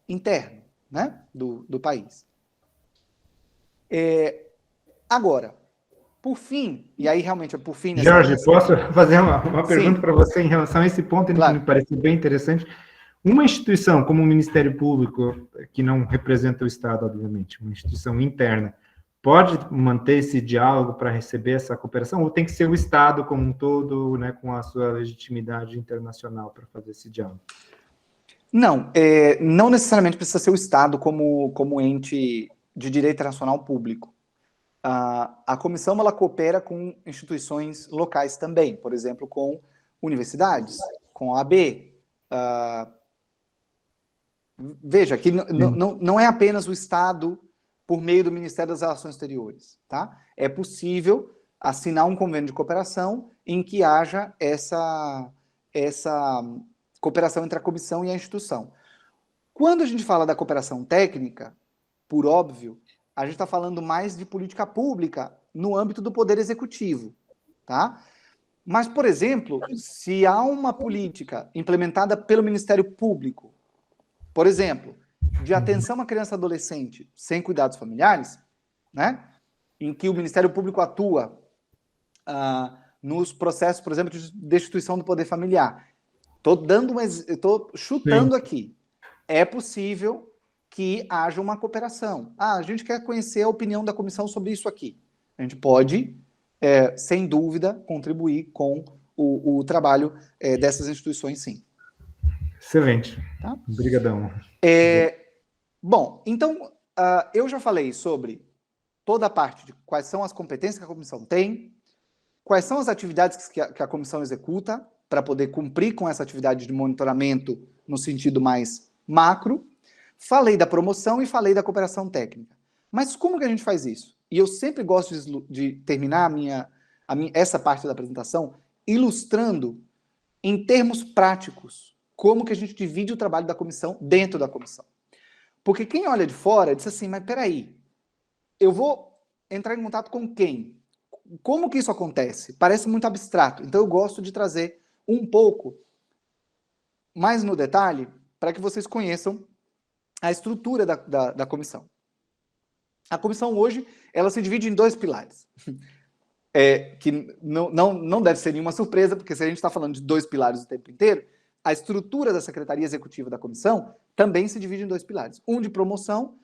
interno, né, do país. Agora, por fim, e aí realmente é por fim... Jorge, posso fazer uma pergunta para você em relação a esse ponto, claro, que me parece bem interessante. Uma instituição como o Ministério Público, que não representa o Estado, obviamente, uma instituição interna, pode manter esse diálogo para receber essa cooperação, ou tem que ser o Estado como um todo, né, com a sua legitimidade internacional para fazer esse diálogo? Não, não necessariamente precisa ser o Estado como ente de direito internacional público. A comissão ela coopera com instituições locais também, por exemplo, com universidades, com a AB. Veja, que não é apenas o Estado por meio do Ministério das Relações Exteriores, tá? É possível assinar um convênio de cooperação em que haja essa cooperação entre a comissão e a instituição. Quando a gente fala da cooperação técnica, por óbvio, a gente está falando mais de política pública no âmbito do Poder Executivo, tá? Mas, por exemplo, se há uma política implementada pelo Ministério Público, por exemplo, de atenção à criança e adolescente sem cuidados familiares, né, em que o Ministério Público atua nos processos, por exemplo, de destituição do poder familiar. Estou chutando aqui. É possível que haja uma cooperação. A gente quer conhecer a opinião da comissão sobre isso aqui. A gente pode, sem dúvida, contribuir com o trabalho dessas instituições, sim. Excelente. Tá? Obrigadão. Bom, então, eu já falei sobre toda a parte de quais são as competências que a comissão tem, quais são as atividades que a comissão executa para poder cumprir com essa atividade de monitoramento no sentido mais macro. Falei da promoção e falei da cooperação técnica. Mas como que a gente faz isso? E eu sempre gosto de terminar essa parte da apresentação ilustrando em termos práticos como que a gente divide o trabalho da comissão dentro da comissão. Porque quem olha de fora diz assim, mas peraí, eu vou entrar em contato com quem? Como que isso acontece? Parece muito abstrato, então eu gosto de trazer um pouco mais no detalhe para que vocês conheçam a estrutura da comissão. A comissão hoje, ela se divide em 2 pilares, que não deve ser nenhuma surpresa, porque se a gente está falando de 2 pilares o tempo inteiro, a estrutura da Secretaria Executiva da Comissão também se divide em 2 pilares, um de promoção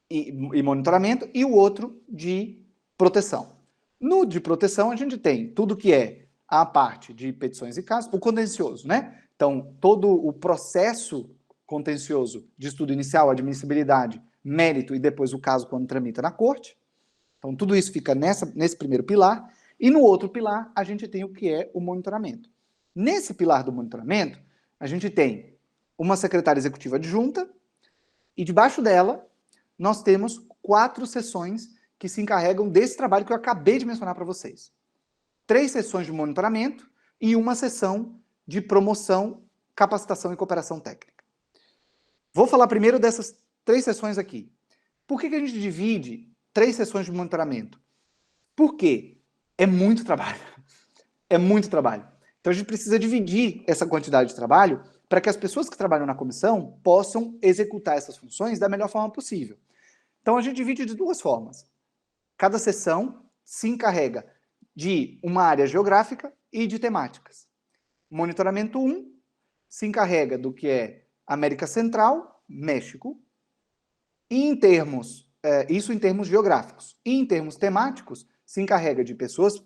e monitoramento e o outro de proteção. No de proteção, a gente tem tudo que é a parte de petições e casos, o contencioso, né? Então, todo o processo contencioso de estudo inicial, admissibilidade, mérito e depois o caso quando tramita na corte. Então, tudo isso fica nesse primeiro pilar. E no outro pilar, a gente tem o que é o monitoramento. Nesse pilar do monitoramento, a gente tem uma secretária executiva adjunta e debaixo dela nós temos 4 sessões que se encarregam desse trabalho que eu acabei de mencionar para vocês. 3 sessões de monitoramento e uma sessão de promoção, capacitação e cooperação técnica. Vou falar primeiro dessas 3 sessões aqui. Por que a gente divide 3 sessões de monitoramento? Porque é muito trabalho. É muito trabalho. Então a gente precisa dividir essa quantidade de trabalho para que as pessoas que trabalham na comissão possam executar essas funções da melhor forma possível. Então a gente divide de 2 formas. Cada sessão se encarrega de uma área geográfica e de temáticas. Monitoramento 1 se encarrega do que é América Central, México, e isso em termos geográficos. E em termos temáticos, se encarrega de pessoas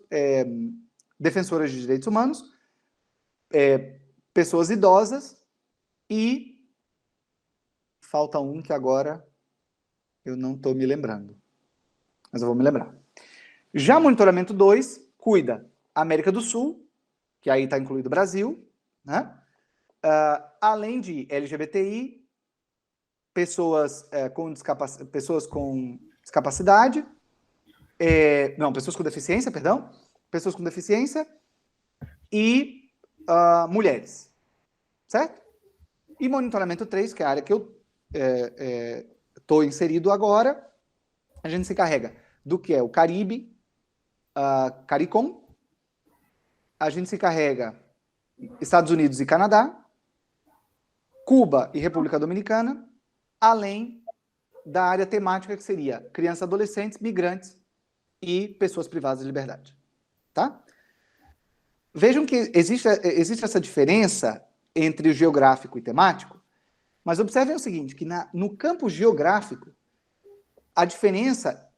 defensoras de direitos humanos, pessoas idosas e falta um que agora eu não estou me lembrando, mas eu vou me lembrar. Já monitoramento 2 cuida América do Sul, que aí está incluído o Brasil, né? Além de LGBTI, pessoas com discapacidade, pessoas com deficiência, perdão, pessoas com deficiência e mulheres, certo? E monitoramento 3, que é a área que eu estou inserido agora, a gente se encarrega do que é o Caribe, CARICOM, a gente se encarrega Estados Unidos e Canadá, Cuba e República Dominicana, além da área temática que seria crianças, adolescentes, migrantes e pessoas privadas de liberdade. Tá? Vejam que existe essa diferença entre o geográfico e temático, mas observem o seguinte, que no campo geográfico, a diferença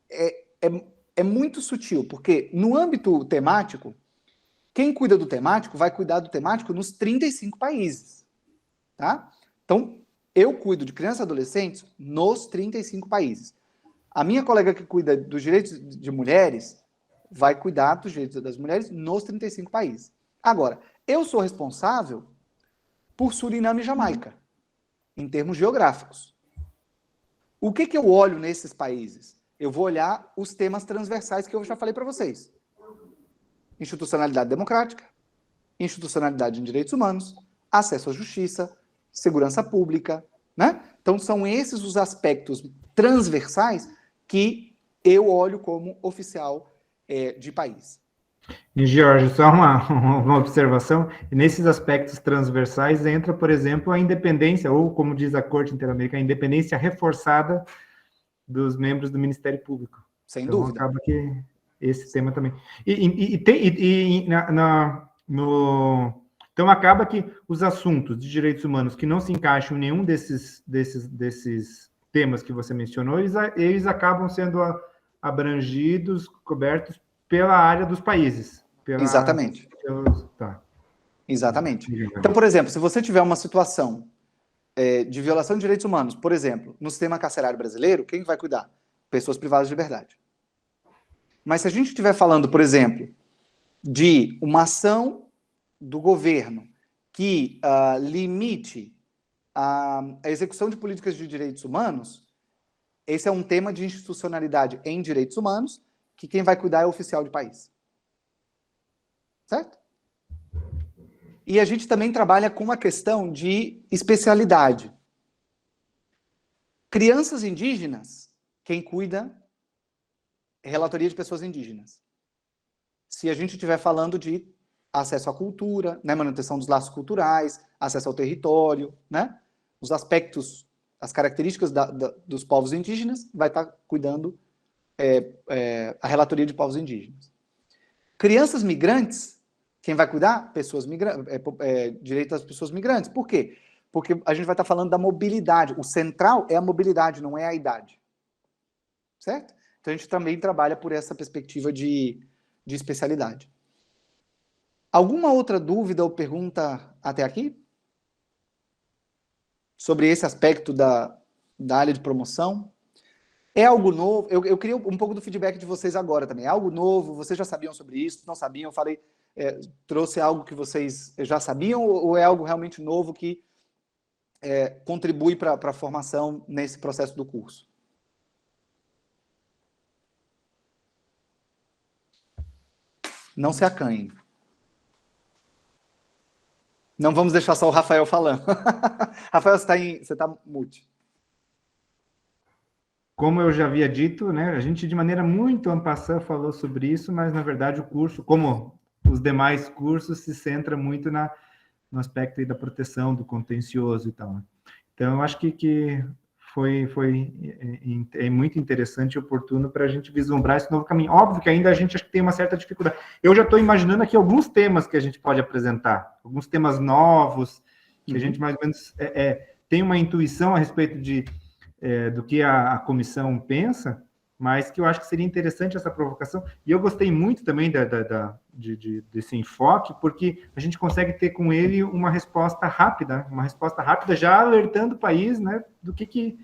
é muito sutil, porque no âmbito temático, quem cuida do temático vai cuidar do temático nos 35 países. Tá? Então, eu cuido de crianças e adolescentes nos 35 países. A minha colega que cuida dos direitos de mulheres vai cuidar dos direitos das mulheres nos 35 países. Agora, eu sou responsável por Suriname e Jamaica, em termos geográficos. O que eu olho nesses países? Eu vou olhar os temas transversais que eu já falei para vocês. Institucionalidade democrática, institucionalidade em direitos humanos, acesso à justiça, segurança pública, né? Então, são esses os aspectos transversais que eu olho como oficial de país. E, Jorge, só uma observação, nesses aspectos transversais entra, por exemplo, a independência, ou como diz a Corte Interamericana, a independência reforçada dos membros do Ministério Público. Sem então, dúvida. Acaba que esse tema também. Então, acaba que os assuntos de direitos humanos que não se encaixam em nenhum desses temas que você mencionou, eles acabam sendo abrangidos, cobertos pela área dos países. Exatamente. Tá. Exatamente. Então, por exemplo, se você tiver uma situação de violação de direitos humanos, por exemplo, no sistema carcerário brasileiro, quem vai cuidar? Pessoas privadas de liberdade. Mas se a gente estiver falando, por exemplo, de uma ação do governo que limite a execução de políticas de direitos humanos, esse é um tema de institucionalidade em direitos humanos, que quem vai cuidar é o oficial de país. Certo? E a gente também trabalha com uma questão de especialidade. Crianças indígenas, quem cuida relatoria de pessoas indígenas. Se a gente estiver falando de acesso à cultura, né, manutenção dos laços culturais, acesso ao território, né, os aspectos, as características dos povos indígenas, vai estar cuidando a relatoria de povos indígenas. Crianças migrantes, quem vai cuidar? Pessoas migrantes, direito das pessoas migrantes. Por quê? Porque a gente vai estar falando da mobilidade. O central é a mobilidade, não é a idade. Certo? Então a gente também trabalha por essa perspectiva de especialidade. Alguma outra dúvida ou pergunta até aqui? Sobre esse aspecto da área de promoção? É algo novo? Eu queria um pouco do feedback de vocês agora também. É algo novo? Vocês já sabiam sobre isso? Não sabiam? Eu falei, trouxe algo que vocês já sabiam ou é algo realmente novo que contribui para a formação nesse processo do curso? Não se acanhem. Não vamos deixar só o Rafael falando. Rafael, você está mute. Como eu já havia dito, né, a gente de maneira muito en passant falou sobre isso, mas na verdade o curso, como os demais cursos, se centra muito no aspecto aí da proteção, do contencioso e tal. Né? Então, eu acho que foi muito interessante e oportuno para a gente vislumbrar esse novo caminho. Óbvio que ainda a gente acho que tem uma certa dificuldade. Eu já estou imaginando aqui alguns temas que a gente pode apresentar, alguns temas novos, que a gente mais ou menos tem uma intuição a respeito do que a comissão pensa, mas que eu acho que seria interessante essa provocação. E eu gostei muito também desse enfoque, porque a gente consegue ter com ele uma resposta rápida já alertando o país, né, do que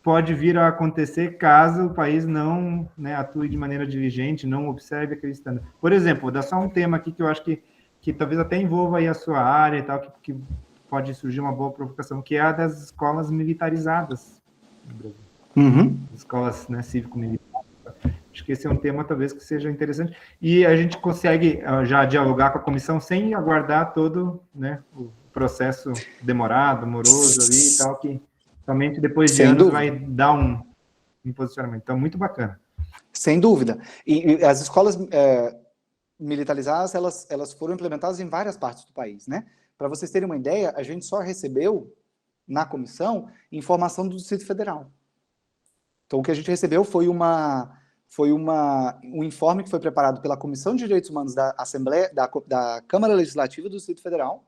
pode vir a acontecer caso o país não, né, atue de maneira diligente, não observe aquele standard. Por exemplo, vou dar só um tema aqui que eu acho que talvez até envolva aí a sua área e tal, que pode surgir uma boa provocação, que é a das escolas militarizadas no Brasil. Uhum. Escolas, né, cívico-militares. Acho que esse é um tema talvez que seja interessante. E a gente consegue já dialogar com a comissão sem aguardar todo, né, o processo demorado, moroso ali e tal, que somente depois de anos vai dar um posicionamento. Então, muito bacana. Sem dúvida. E as escolas militarizadas, elas foram implementadas em várias partes do país, né? Para vocês terem uma ideia, a gente só recebeu, na comissão, informação do Distrito Federal. Então, o que a gente recebeu foi um informe que foi preparado pela Comissão de Direitos Humanos da Assembleia, da Câmara Legislativa do Distrito Federal,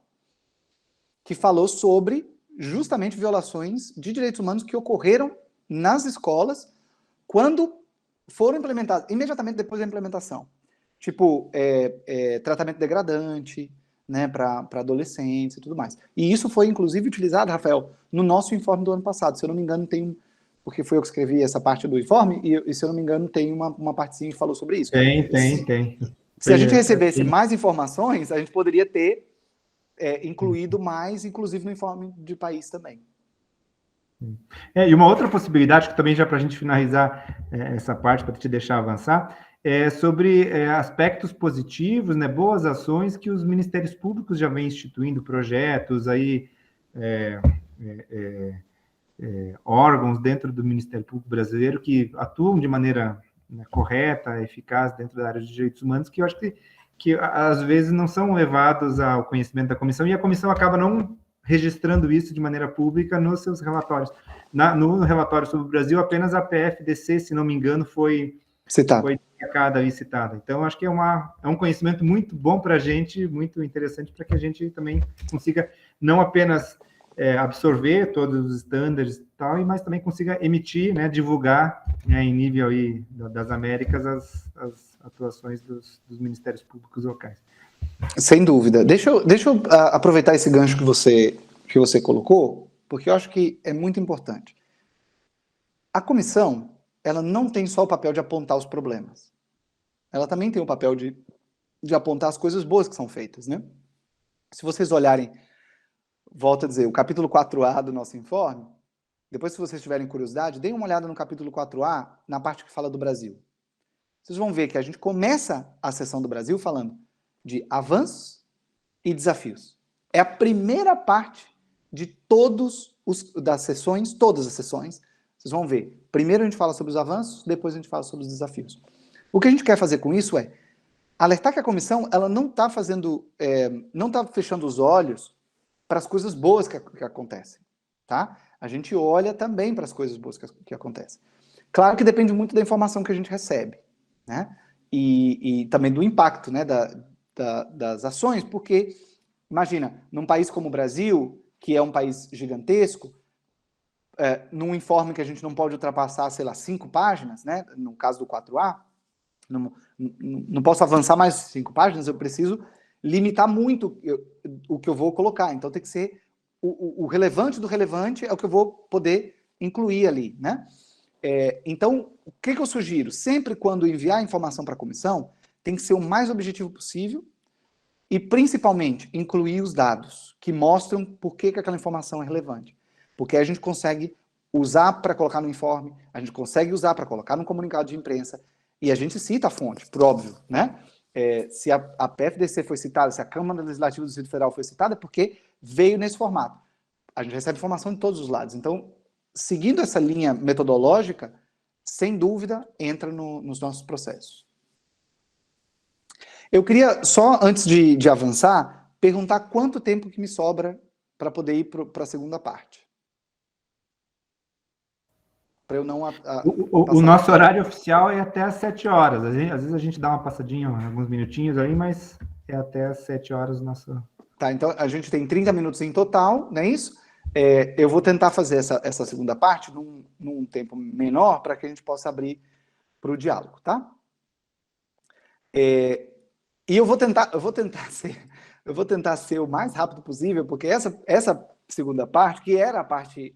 que falou sobre, justamente, violações de direitos humanos que ocorreram nas escolas quando foram implementadas, imediatamente depois da implementação. Tipo, tratamento degradante, né, para adolescentes e tudo mais. E isso foi, inclusive, utilizado, Rafael, no nosso informe do ano passado. Se eu não me engano, porque foi eu que escrevi essa parte do informe, e se eu não me engano, tem uma partezinha que falou sobre isso. Tem. Se a gente recebesse mais informações, a gente poderia ter incluído mais, inclusive no informe de país também. E uma outra possibilidade, que também já para a gente finalizar essa parte, para te deixar avançar, é sobre aspectos positivos, né, boas ações que os ministérios públicos já vêm instituindo, projetos, aí, órgãos dentro do Ministério Público Brasileiro que atuam de maneira, né, correta, eficaz dentro da área de direitos humanos, que eu acho que às vezes não são levados ao conhecimento da comissão, e a comissão acaba não registrando isso de maneira pública nos seus relatórios. No relatório sobre o Brasil, apenas a PFDC, se não me engano, foi destacada e citada. Então, acho que é um conhecimento muito bom para a gente, muito interessante, para que a gente também consiga não apenas absorver todos os estándares e tal, mas também consiga emitir, né, divulgar, né, em nível aí das Américas as atuações dos ministérios públicos locais. Sem dúvida. Deixa eu aproveitar esse gancho que você colocou, porque eu acho que é muito importante. A comissão, ela não tem só o papel de apontar os problemas. Ela também tem o papel de apontar as coisas boas que são feitas, né? Se vocês olharem, volto a dizer, o capítulo 4A do nosso informe, depois, se vocês tiverem curiosidade, deem uma olhada no capítulo 4A, na parte que fala do Brasil. Vocês vão ver que a gente começa a sessão do Brasil falando de avanços e desafios. É a primeira parte de todas as sessões, Vocês vão ver. Primeiro a gente fala sobre os avanços, depois a gente fala sobre os desafios. O que a gente quer fazer com isso é alertar que a comissão ela não está fechando os olhos para as coisas boas que acontecem, tá? A gente olha também para as coisas boas que acontecem. Claro que depende muito da informação que a gente recebe, né? E também do impacto, né, das ações, porque, imagina, num país como o Brasil, que é um país gigantesco, num informe que a gente não pode ultrapassar, sei lá, 5 páginas, né, no caso do 4A, não posso avançar mais 5 páginas, eu preciso limitar muito o que eu vou colocar. Então tem que ser o relevante do relevante é o que eu vou poder incluir ali, né? Então, o que eu sugiro? Sempre quando enviar informação para a comissão, tem que ser o mais objetivo possível e, principalmente, incluir os dados que mostram por que aquela informação é relevante. Porque a gente consegue usar para colocar no informe, a gente consegue usar para colocar no comunicado de imprensa, e a gente cita a fonte, por óbvio, né? Se a PFDC foi citada, se a Câmara Legislativa do Distrito Federal foi citada, é porque veio nesse formato. A gente recebe informação de todos os lados. Então, seguindo essa linha metodológica, sem dúvida, entra nos nossos processos. Eu queria, só antes de avançar, perguntar quanto tempo que me sobra para poder ir para a segunda parte. Para eu não... O nosso horário oficial é até às 7 horas. Às vezes a gente dá uma passadinha, alguns minutinhos aí, mas é até às 7 horas o nosso... Tá, então a gente tem 30 minutos em total, não é isso? Eu vou tentar fazer essa segunda parte num tempo menor para que a gente possa abrir para o diálogo, tá? E eu vou tentar ser o mais rápido possível, porque essa segunda parte, que era a parte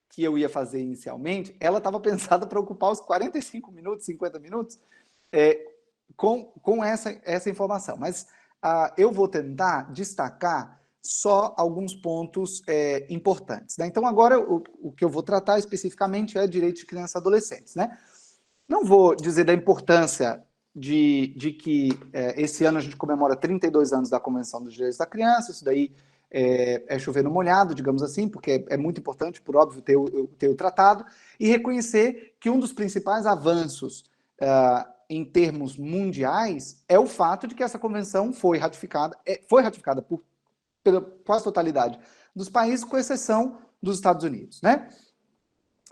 que eu ia fazer inicialmente, ela estava pensada para ocupar os 45 minutos, 50 minutos com essa informação. Mas eu vou tentar destacar só alguns pontos importantes, né? Então, agora, o que eu vou tratar especificamente é direitos de crianças e adolescentes, né? Não vou dizer da importância de que esse ano a gente comemora 32 anos da Convenção dos Direitos da Criança, isso daí é chover no molhado, digamos assim, porque é muito importante, por óbvio, ter o tratado, e reconhecer que um dos principais avanços em termos mundiais é o fato de que essa convenção foi ratificada pela quase totalidade dos países, com exceção dos Estados Unidos, né?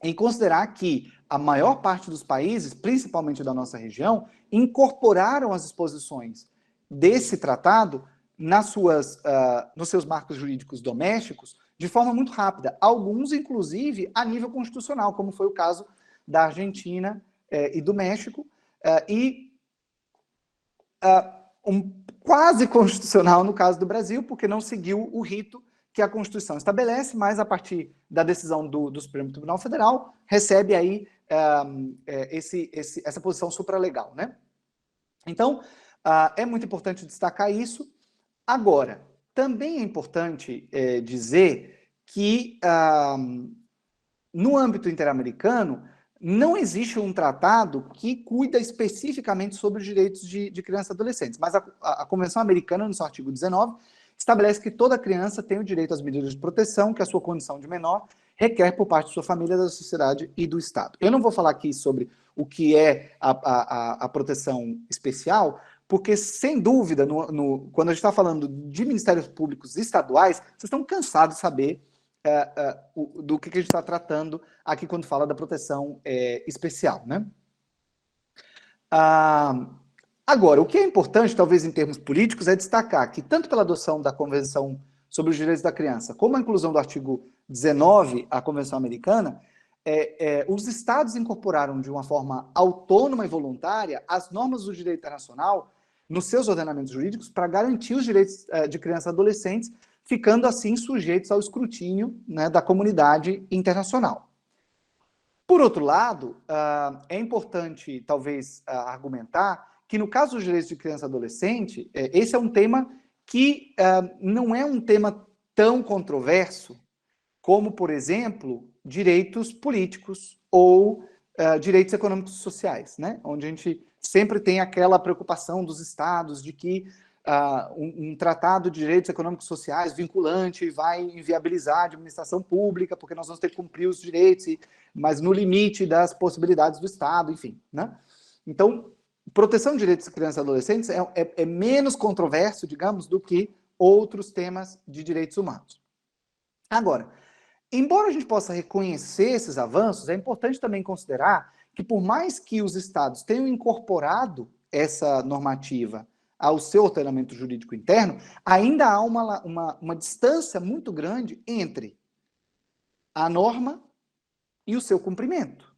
Em considerar que a maior parte dos países, principalmente da nossa região, incorporaram as disposições desse tratado nos seus marcos jurídicos domésticos de forma muito rápida. Alguns, inclusive, a nível constitucional, como foi o caso da Argentina e do México, quase constitucional no caso do Brasil, porque não seguiu o rito que a Constituição estabelece, mas a partir da decisão do Supremo Tribunal Federal, recebe aí essa posição supralegal, né? Então, é muito importante destacar isso. Agora, também é importante dizer que no âmbito interamericano não existe um tratado que cuida especificamente sobre os direitos de crianças e adolescentes, mas a Convenção Americana, no seu artigo 19, estabelece que toda criança tem o direito às medidas de proteção que a sua condição de menor requer por parte de sua família, da sociedade e do Estado. Eu não vou falar aqui sobre o que é a proteção especial, porque, sem dúvida, quando a gente está falando de ministérios públicos estaduais, vocês estão cansados de saber do que a gente está tratando aqui quando fala da proteção especial, né? Agora, o que é importante, talvez em termos políticos, é destacar que, tanto pela adoção da Convenção sobre os Direitos da Criança, como a inclusão do artigo 19 à Convenção Americana, os estados incorporaram de uma forma autônoma e voluntária as normas do direito internacional nos seus ordenamentos jurídicos para garantir os direitos de crianças e adolescentes, ficando assim sujeitos ao escrutínio, né, da comunidade internacional. Por outro lado, é importante, talvez, argumentar que, no caso dos direitos de criança e adolescente, esse é um tema que não é um tema tão controverso como, por exemplo, direitos políticos ou direitos econômicos e sociais, né? Onde a gente sempre tem aquela preocupação dos estados de que um tratado de direitos econômicos e sociais vinculante e vai inviabilizar a administração pública, porque nós vamos ter que cumprir os direitos, mas no limite das possibilidades do Estado, enfim, né? Então, proteção de direitos de crianças e adolescentes é menos controverso, digamos, do que outros temas de direitos humanos. Agora, embora a gente possa reconhecer esses avanços, é importante também considerar que, por mais que os estados tenham incorporado essa normativa ao seu ordenamento jurídico interno, ainda há uma distância muito grande entre a norma e o seu cumprimento,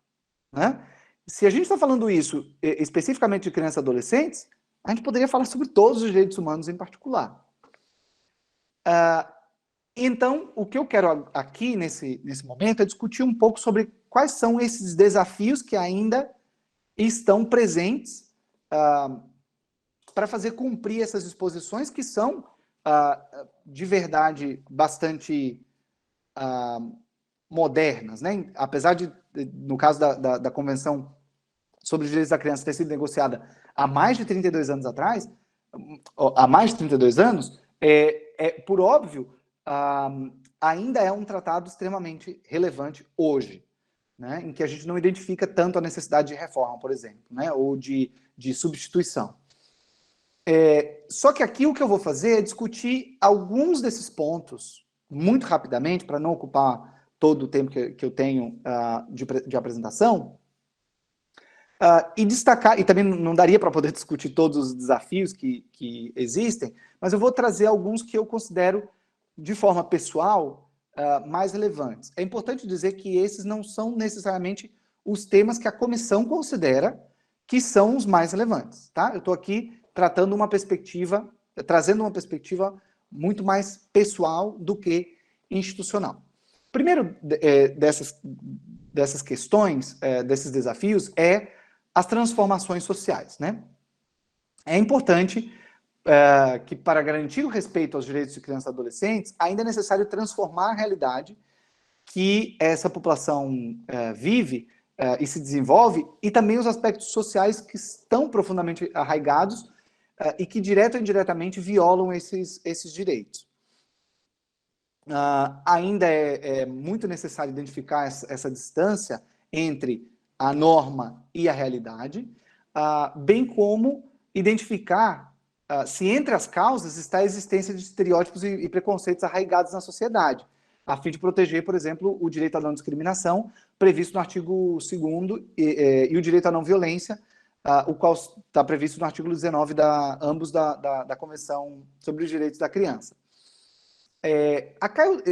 né? Se a gente está falando isso especificamente de crianças e adolescentes, a gente poderia falar sobre todos os direitos humanos em particular. Então, o que eu quero aqui, nesse momento, é discutir um pouco sobre quais são esses desafios que ainda estão presentes para fazer cumprir essas disposições que são, de verdade, bastante modernas, né? Apesar de, no caso da Convenção sobre os Direitos da Criança ter sido negociada há mais de 32 anos atrás, há mais de 32 anos, por óbvio, ainda é um tratado extremamente relevante hoje, né? Em que a gente não identifica tanto a necessidade de reforma, por exemplo, né? Ou de substituição. Só que aqui o que eu vou fazer é discutir alguns desses pontos, muito rapidamente, para não ocupar todo o tempo que eu tenho de apresentação, e destacar, e também não daria para poder discutir todos os desafios que existem, mas eu vou trazer alguns que eu considero, de forma pessoal, mais relevantes. É importante dizer que esses não são necessariamente os temas que a comissão considera que são os mais relevantes, tá? Eu estou aqui trazendo uma perspectiva muito mais pessoal do que institucional. Primeiro dessas questões, desses desafios, é as transformações sociais, né? É importante que, para garantir o respeito aos direitos de crianças e adolescentes, ainda é necessário transformar a realidade que essa população vive e se desenvolve, e também os aspectos sociais que estão profundamente arraigados e que, direto ou indiretamente, violam esses direitos. Ainda é muito necessário identificar essa distância entre a norma e a realidade, bem como identificar se entre as causas está a existência de estereótipos e preconceitos arraigados na sociedade, a fim de proteger, por exemplo, o direito à não discriminação, previsto no artigo 2º, e o direito à não violência, o qual está previsto no artigo 19 ambos da Convenção sobre os Direitos da Criança.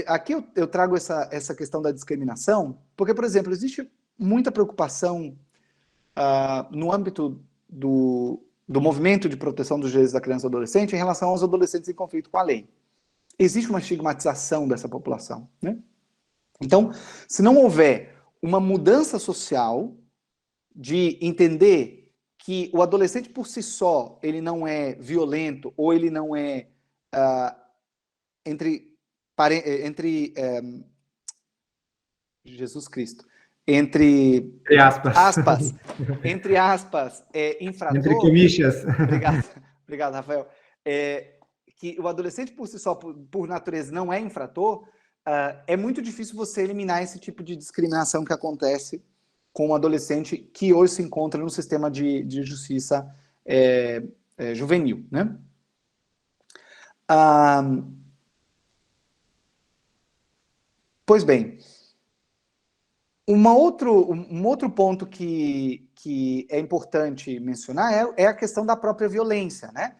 Aqui eu trago essa questão da discriminação, porque, por exemplo, existe muita preocupação no âmbito do movimento de proteção dos direitos da criança e do adolescente em relação aos adolescentes em conflito com a lei. Existe uma estigmatização dessa população, né? Então, se não houver uma mudança social de entender que o adolescente por si só, ele não é violento, ou ele não é Jesus Cristo, entre aspas, infrator. Entre comillas. Obrigado, Rafael. Que o adolescente por si só, por natureza, não é infrator, é muito difícil você eliminar esse tipo de discriminação que acontece com um adolescente que hoje se encontra no sistema de justiça juvenil, né? Pois bem, um outro ponto que é importante mencionar é a questão da própria violência, né?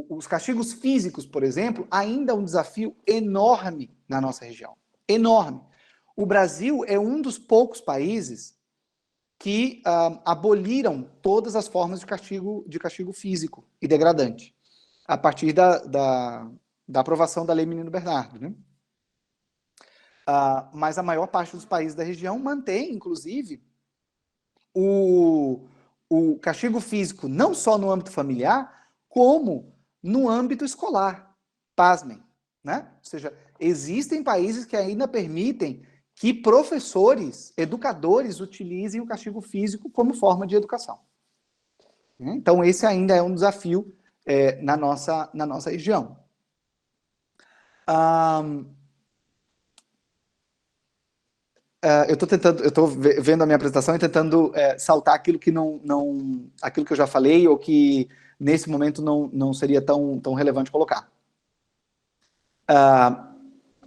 Os castigos físicos, por exemplo, ainda é um desafio enorme na nossa região. Enorme. O Brasil é um dos poucos países que aboliram todas as formas de castigo físico e degradante, a partir da aprovação da Lei Menino Bernardo, né? Mas a maior parte dos países da região mantém, inclusive, o castigo físico não só no âmbito familiar, como no âmbito escolar. Pasmem, né? Ou seja, existem países que ainda permitem que professores, educadores, utilizem o castigo físico como forma de educação. Então, esse ainda é um desafio na nossa região. Eu estou vendo a minha apresentação e tentando saltar aquilo que aquilo que eu já falei ou que nesse momento não seria tão relevante colocar.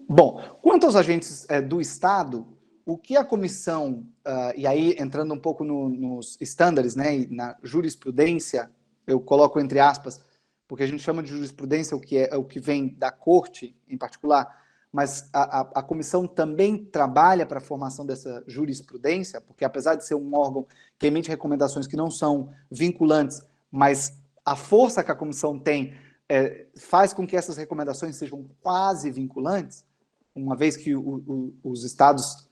Bom, quanto aos agentes do Estado, o que a comissão, e aí entrando um pouco nos estándares, né, e na jurisprudência, eu coloco entre aspas, porque a gente chama de jurisprudência o que vem da corte em particular, mas a comissão também trabalha para a formação dessa jurisprudência, porque apesar de ser um órgão que emite recomendações que não são vinculantes, mas a força que a comissão tem faz com que essas recomendações sejam quase vinculantes, uma vez que os estados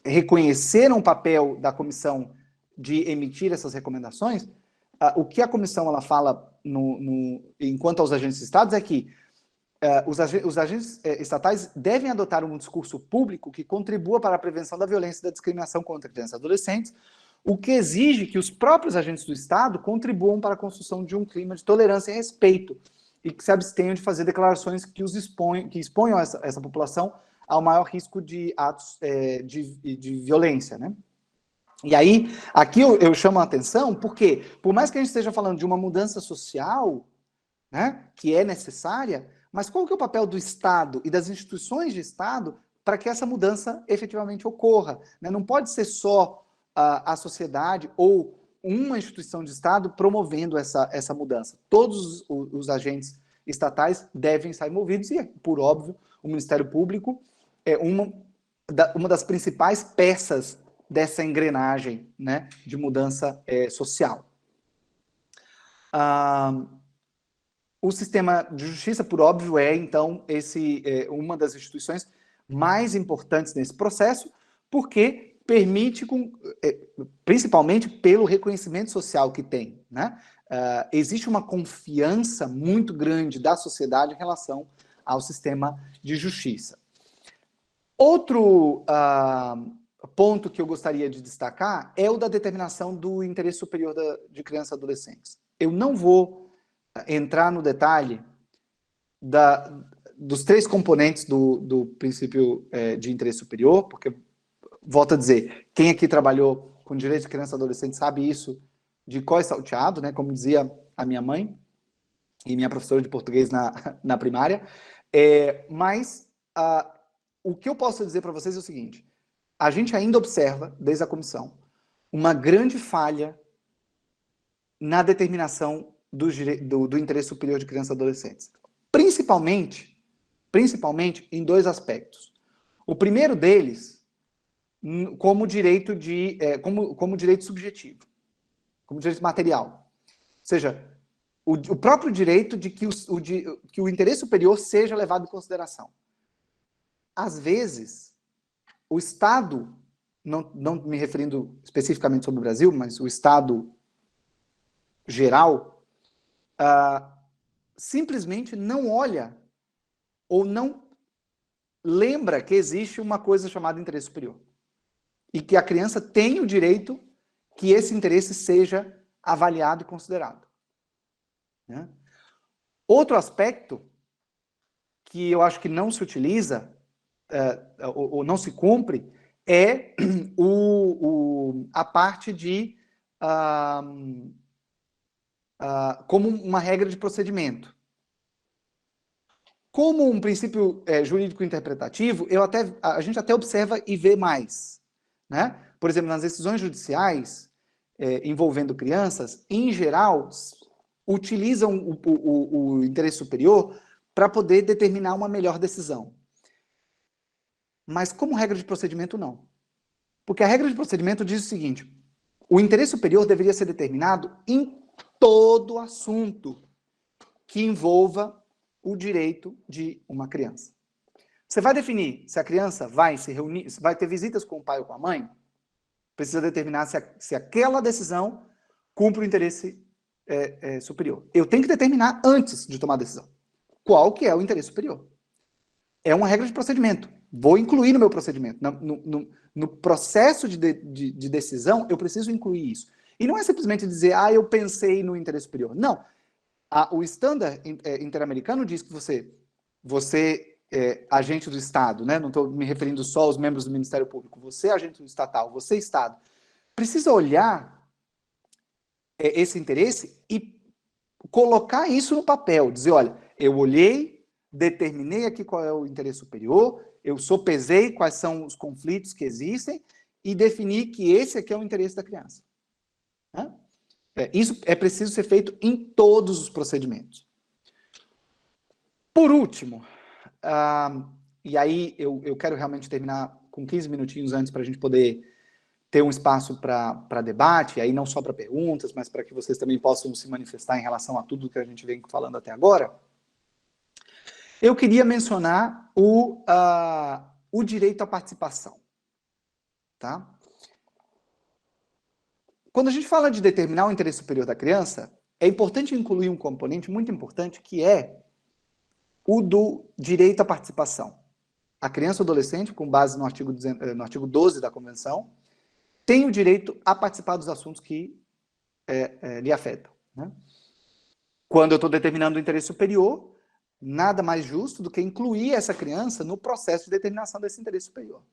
reconheceram o papel da comissão de emitir essas recomendações, o que a comissão ela fala enquanto aos agentes de estados é que os agentes estatais devem adotar um discurso público que contribua para a prevenção da violência e da discriminação contra crianças e adolescentes, o que exige que os próprios agentes do Estado contribuam para a construção de um clima de tolerância e respeito, e que se abstenham de fazer declarações que exponham essa população ao maior risco de atos de violência, né? E aí, aqui eu chamo a atenção, porque, por mais que a gente esteja falando de uma mudança social, né, que é necessária, mas qual que é o papel do Estado e das instituições de Estado para que essa mudança efetivamente ocorra? Né? Não pode ser só a sociedade ou uma instituição de Estado promovendo essa mudança. Todos os agentes estatais devem estar envolvidos e, por óbvio, o Ministério Público é uma das principais peças dessa engrenagem, né, de mudança social. O sistema de justiça, por óbvio, então, uma das instituições mais importantes nesse processo, porque permite, principalmente pelo reconhecimento social que tem, né? Existe uma confiança muito grande da sociedade em relação ao sistema de justiça. Outro ponto que eu gostaria de destacar é o da determinação do interesse superior de crianças e adolescentes. Eu não vou entrar no detalhe dos 3 componentes do princípio de interesse superior, porque, volto a dizer, quem aqui trabalhou com direitos de criança e adolescente sabe isso de cor e salteado, né, como dizia a minha mãe e minha professora de português na primária. Mas o que eu posso dizer para vocês é o seguinte: a gente ainda observa, desde a comissão, uma grande falha na determinação do interesse superior de crianças e adolescentes. Principalmente em 2 aspectos. O primeiro deles, como direito como direito subjetivo, como direito material. Ou seja, o próprio direito de que o interesse superior seja levado em consideração. Às vezes, o Estado, não me referindo especificamente sobre o Brasil, mas o Estado geral, simplesmente não olha ou não lembra que existe uma coisa chamada interesse superior. E que a criança tem o direito que esse interesse seja avaliado e considerado. Né? Outro aspecto que eu acho que não se utiliza, ou não se cumpre, é a parte de como uma regra de procedimento. Como um princípio jurídico interpretativo, a gente até observa e vê mais. Né? Por exemplo, nas decisões judiciais envolvendo crianças, em geral, utilizam o interesse superior para poder determinar uma melhor decisão. Mas como regra de procedimento, não. Porque a regra de procedimento diz o seguinte: o interesse superior deveria ser determinado em todo assunto que envolva o direito de uma criança. Você vai definir se a criança vai se reunir, vai ter visitas com o pai ou com a mãe, precisa determinar se aquela decisão cumpre o interesse superior. Eu tenho que determinar antes de tomar a decisão qual que é o interesse superior. É uma regra de procedimento. Vou incluir no meu procedimento. No processo de decisão, eu preciso incluir isso. E não é simplesmente dizer, eu pensei no interesse superior. Não. O Standard Interamericano diz que você é agente do Estado, né? Não estou me referindo só aos membros do Ministério Público, você é agente do estatal, você é Estado, precisa olhar esse interesse e colocar isso no papel, dizer, olha, eu olhei, determinei aqui qual é o interesse superior, eu sopesei quais são os conflitos que existem e defini que esse aqui é o interesse da criança. Né? Isso é preciso ser feito em todos os procedimentos. Por último, e aí eu quero realmente terminar com 15 minutinhos antes para a gente poder ter um espaço para debate, aí não só para perguntas, mas para que vocês também possam se manifestar em relação a tudo que a gente vem falando até agora. Eu queria mencionar o direito à participação. Tá? Quando a gente fala de determinar o interesse superior da criança, é importante incluir um componente muito importante, que é o do direito à participação. A criança ou adolescente, com base no artigo 12 da Convenção, tem o direito a participar dos assuntos que lhe afetam. Né? Quando eu estou determinando o interesse superior, nada mais justo do que incluir essa criança no processo de determinação desse interesse superior.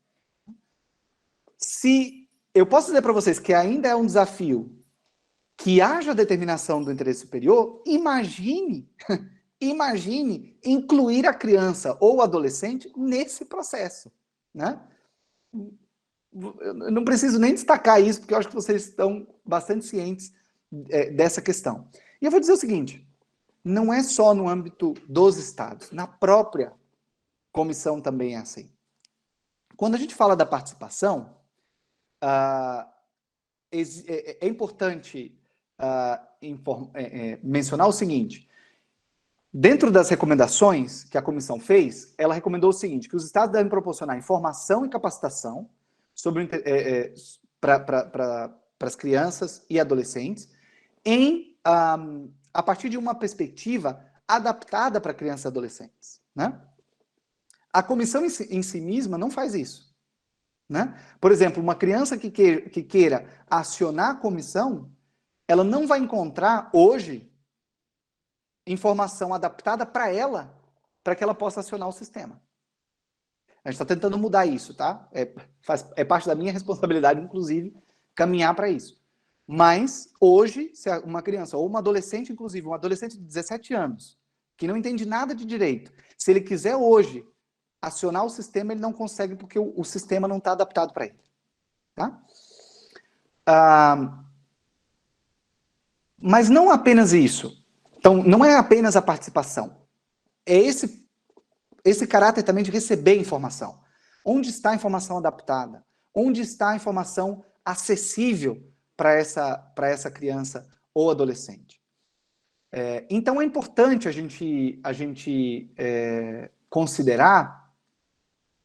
Se eu posso dizer para vocês que ainda é um desafio que haja determinação do interesse superior, imagine incluir a criança ou o adolescente nesse processo. Né? Eu não preciso nem destacar isso, porque eu acho que vocês estão bastante cientes dessa questão. E eu vou dizer o seguinte, não é só no âmbito dos estados, na própria comissão também é assim. Quando a gente fala da participação, é importante mencionar o seguinte, dentro das recomendações que a comissão fez, ela recomendou o seguinte, que os estados devem proporcionar informação e capacitação para as crianças e adolescentes a partir de uma perspectiva adaptada para crianças e adolescentes. Né? A comissão em si mesma não faz isso. Né? Por exemplo, uma criança que queira acionar a comissão, ela não vai encontrar hoje informação adaptada para ela, para que ela possa acionar o sistema. A gente está tentando mudar isso, tá? É parte da minha responsabilidade, inclusive, caminhar para isso. Mas, hoje, se uma criança, ou uma adolescente, inclusive, um adolescente de 17 anos, que não entende nada de direito, se ele quiser hoje acionar o sistema, ele não consegue porque o sistema não está adaptado para ele. Tá? Mas não apenas isso. Então, não é apenas a participação. É esse caráter também de receber informação. Onde está a informação adaptada? Onde está a informação acessível para essa criança ou adolescente? Então, é importante a gente considerar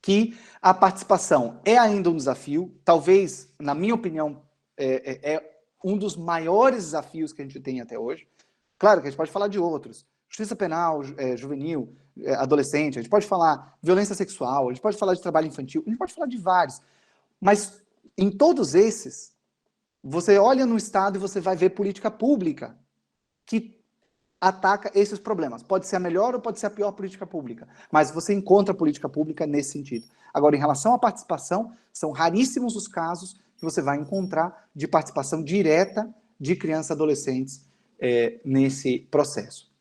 que a participação é ainda um desafio, talvez, na minha opinião, é um dos maiores desafios que a gente tem até hoje. Claro que a gente pode falar de outros. Justiça penal, juvenil, adolescente, a gente pode falar violência sexual, a gente pode falar de trabalho infantil, a gente pode falar de vários. Mas, em todos esses, você olha no Estado e você vai ver política pública que ataca esses problemas. Pode ser a melhor ou pode ser a pior política pública, mas você encontra política pública nesse sentido. Agora, em relação à participação, são raríssimos os casos que você vai encontrar de participação direta de crianças e adolescentes nesse processo.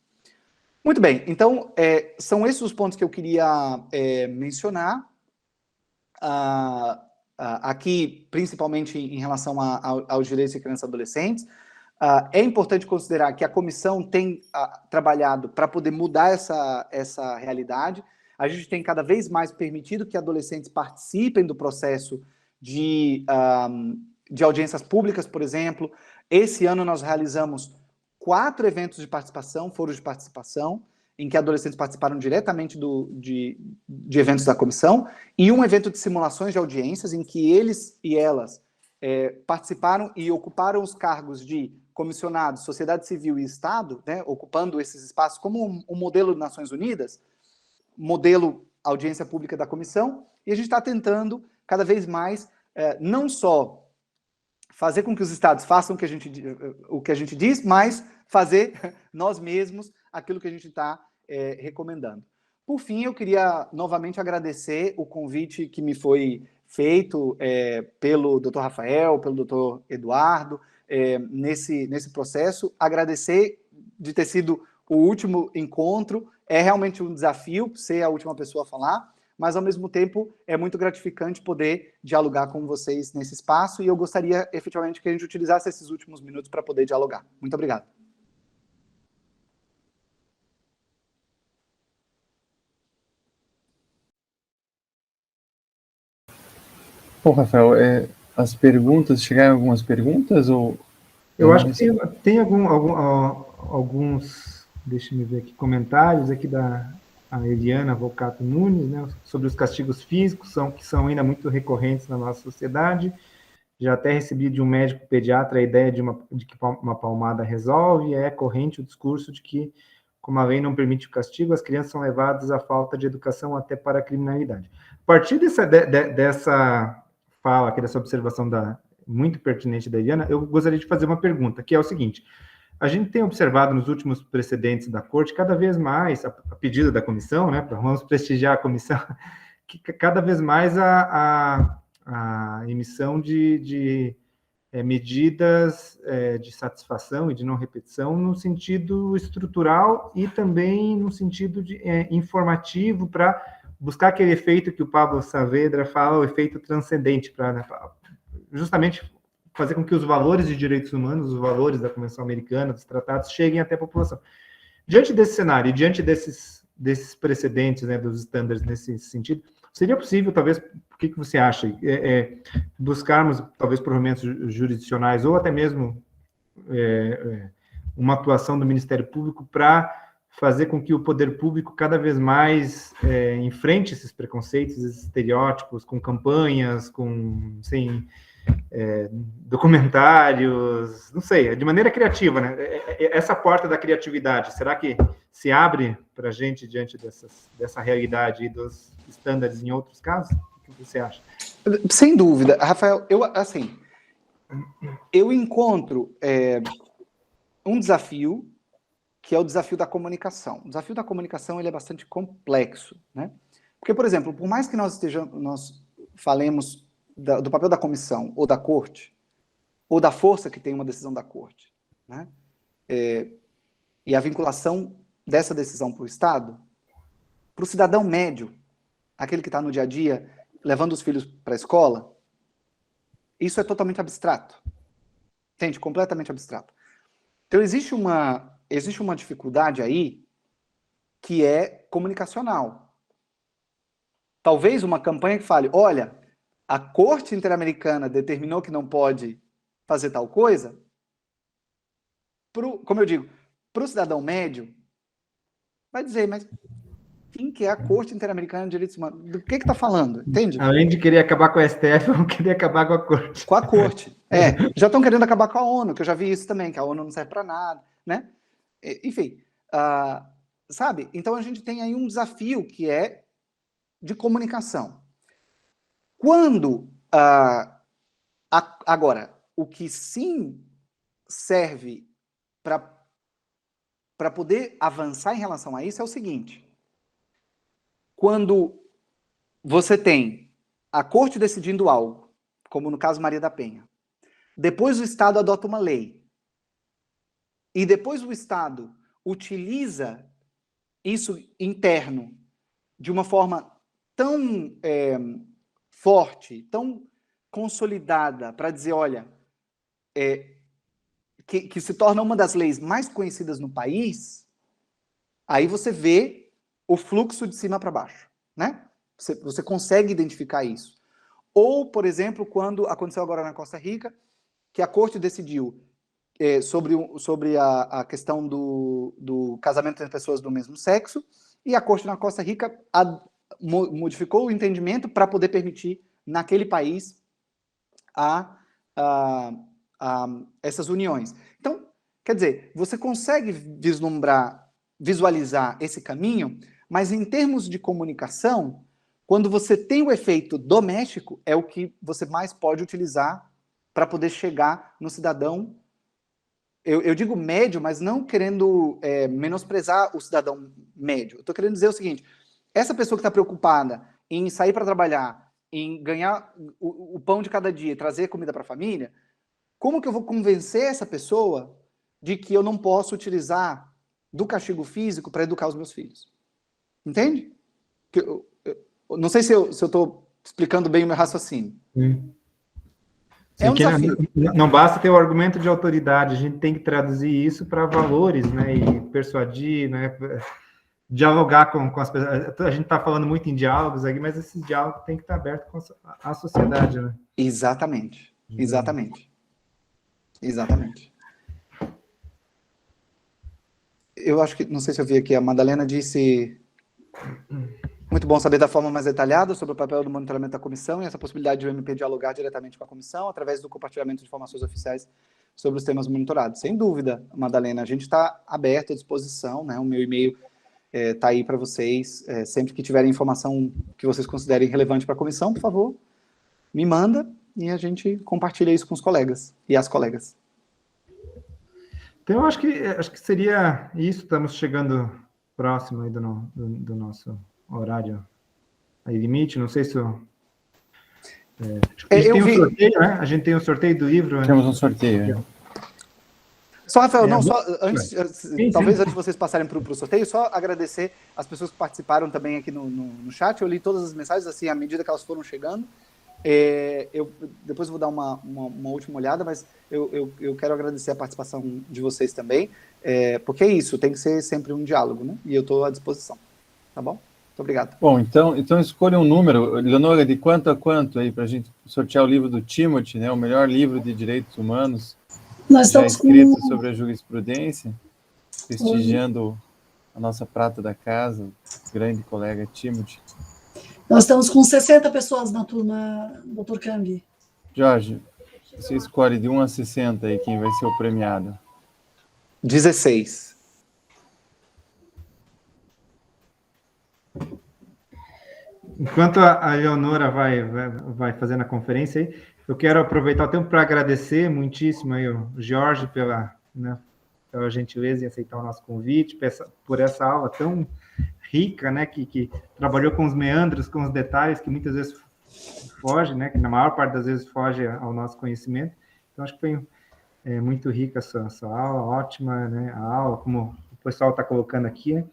Muito bem, então, são esses os pontos que eu queria mencionar. Aqui, principalmente em relação aos direitos de crianças e adolescentes. É importante considerar que a comissão tem trabalhado para poder mudar essa realidade. A gente tem cada vez mais permitido que adolescentes participem do processo de audiências públicas, por exemplo. Esse ano nós realizamos 4 eventos de participação, foros de participação, em que adolescentes participaram diretamente de eventos da comissão, e um evento de simulações de audiências, em que eles e elas participaram e ocuparam os cargos de comissionados, sociedade civil e Estado, né, ocupando esses espaços como um modelo de Nações Unidas, modelo audiência pública da comissão, e a gente está tentando cada vez mais não só fazer com que os estados façam o que a gente diz, mas fazer nós mesmos aquilo que a gente está recomendando. Por fim, eu queria novamente agradecer o convite que me foi feito pelo Dr. Rafael, pelo Dr. Eduardo, nesse processo. Agradecer de ter sido o último encontro. É realmente um desafio ser a última pessoa a falar, mas, ao mesmo tempo, é muito gratificante poder dialogar com vocês nesse espaço, e eu gostaria, efetivamente, que a gente utilizasse esses últimos minutos para poder dialogar. Muito obrigado. Bom, Rafael, as perguntas, chegaram algumas perguntas? Ou eu acho que tem alguns, deixa eu ver aqui, comentários aqui da Eliana Volcato Nunes, né, sobre os castigos físicos, que são ainda muito recorrentes na nossa sociedade. Já até recebi de um médico pediatra a ideia de que uma palmada resolve. É corrente o discurso de que, como a lei não permite o castigo, as crianças são levadas à falta de educação até para a criminalidade. A partir dessa fala aqui, dessa observação muito pertinente da Eliana, eu gostaria de fazer uma pergunta, que é o seguinte: a gente tem observado nos últimos precedentes da Corte, cada vez mais, a pedido da comissão, né, vamos prestigiar a comissão, que cada vez mais a emissão de medidas de satisfação e de não repetição no sentido estrutural e também no sentido informativo, para buscar aquele efeito que o Pablo Saavedra fala, o efeito transcendente, para justamente fazer com que os valores de direitos humanos, os valores da Convenção Americana, dos tratados, cheguem até a população. Diante desse cenário e diante desses precedentes, né, dos estándares nesse sentido, seria possível, talvez, o que você acha, buscarmos, talvez, provimentos jurisdicionais ou até mesmo uma atuação do Ministério Público para fazer com que o poder público cada vez mais enfrente esses preconceitos, esses estereótipos, com campanhas, com documentários, não sei, de maneira criativa, né? Essa porta da criatividade, será que se abre para a gente diante dessa realidade e dos estándares em outros casos? O que você acha? Sem dúvida, Rafael, eu encontro um desafio, que é o desafio da comunicação. O desafio da comunicação, ele é bastante complexo, né? Porque, por exemplo, por mais que nós falemos do papel da comissão ou da corte, ou da força que tem uma decisão da corte, né? E a vinculação dessa decisão para o Estado, para o cidadão médio, aquele que está no dia a dia, levando os filhos para a escola, isso é totalmente abstrato. Entende? Completamente abstrato. Então, existe uma dificuldade aí que é comunicacional. Talvez uma campanha que fale, olha, a Corte Interamericana determinou que não pode fazer tal coisa, como eu digo, para o cidadão médio, vai dizer, mas quem que é a Corte Interamericana de Direitos Humanos? Do que está falando? Entende? Além de querer acabar com a STF, vão querer acabar com a Corte. Com a Corte. Já estão querendo acabar com a ONU, que eu já vi isso também, que a ONU não serve para nada, né? Enfim, sabe? Então a gente tem aí um desafio que é de comunicação. Quando, agora, o que sim serve para poder avançar em relação a isso é o seguinte: quando você tem a Corte decidindo algo, como no caso Maria da Penha, depois o Estado adota uma lei, e depois o Estado utiliza isso interno de uma forma tão forte, tão consolidada, para dizer, olha, que se torna uma das leis mais conhecidas no país, aí você vê o fluxo de cima para baixo, né? Você consegue identificar isso. Ou, por exemplo, quando aconteceu agora na Costa Rica, que a Corte decidiu sobre a questão do casamento entre pessoas do mesmo sexo, e a Corte na Costa Rica modificou o entendimento para poder permitir, naquele país, essas uniões. Então, quer dizer, você consegue visualizar esse caminho, mas em termos de comunicação, quando você tem o efeito doméstico, é o que você mais pode utilizar para poder chegar no cidadão. Eu digo médio, mas não querendo menosprezar o cidadão médio. Eu estou querendo dizer o seguinte: essa pessoa que está preocupada em sair para trabalhar, em ganhar o pão de cada dia, trazer comida para a família, como que eu vou convencer essa pessoa de que eu não posso utilizar do castigo físico para educar os meus filhos? Entende? Eu não sei se eu estou explicando bem o meu raciocínio. É um desafio. Não basta ter o argumento de autoridade, a gente tem que traduzir isso para valores, né? E persuadir, né? Dialogar com as pessoas. A gente está falando muito em diálogos aqui, mas esse diálogo tem que estar aberto com a sociedade, né? Exatamente. Eu acho que, não sei se eu vi aqui, a Madalena disse: muito bom saber da forma mais detalhada sobre o papel do monitoramento da comissão e essa possibilidade de o MP dialogar diretamente com a comissão através do compartilhamento de informações oficiais sobre os temas monitorados. Sem dúvida, Madalena, a gente está aberto à disposição, né? O meu e-mail está aí para vocês. Sempre que tiverem informação que vocês considerem relevante para a comissão, por favor, me manda e a gente compartilha isso com os colegas e as colegas. Então, eu acho que seria isso. Estamos chegando próximo aí do nosso horário aí limite. Não sei se a gente tem um sorteio, né? A gente tem um sorteio do livro. Temos um sorteio. Só, Rafael, antes de vocês passarem para o sorteio, só agradecer as pessoas que participaram também aqui no chat. Eu li todas as mensagens, assim, à medida que elas foram chegando. Depois eu vou dar uma última olhada, mas eu quero agradecer a participação de vocês também, porque é isso, tem que ser sempre um diálogo, né? E eu estou à disposição, tá bom? Muito obrigado. Bom, então escolha um número, Leonora, de quanto a quanto aí, para a gente sortear o livro do Timothy, né? O melhor livro de direitos humanos, Nós estamos escrito sobre a jurisprudência, prestigiando a nossa prata da casa, o grande colega Timothy. Nós estamos com 60 pessoas na turma, Dr. Cambi. Jorge, você escolhe de 1 a 60 aí quem vai ser o premiado. 16. Enquanto a Leonora vai fazendo a conferência aí, eu quero aproveitar o tempo para agradecer muitíssimo aí o Jorge pela gentileza em aceitar o nosso convite, por essa aula tão rica, né, que trabalhou com os meandros, com os detalhes que muitas vezes foge, né, que na maior parte das vezes foge ao nosso conhecimento. Então, acho que foi muito rica essa aula, ótima, né, a aula, como o pessoal está colocando aqui, né?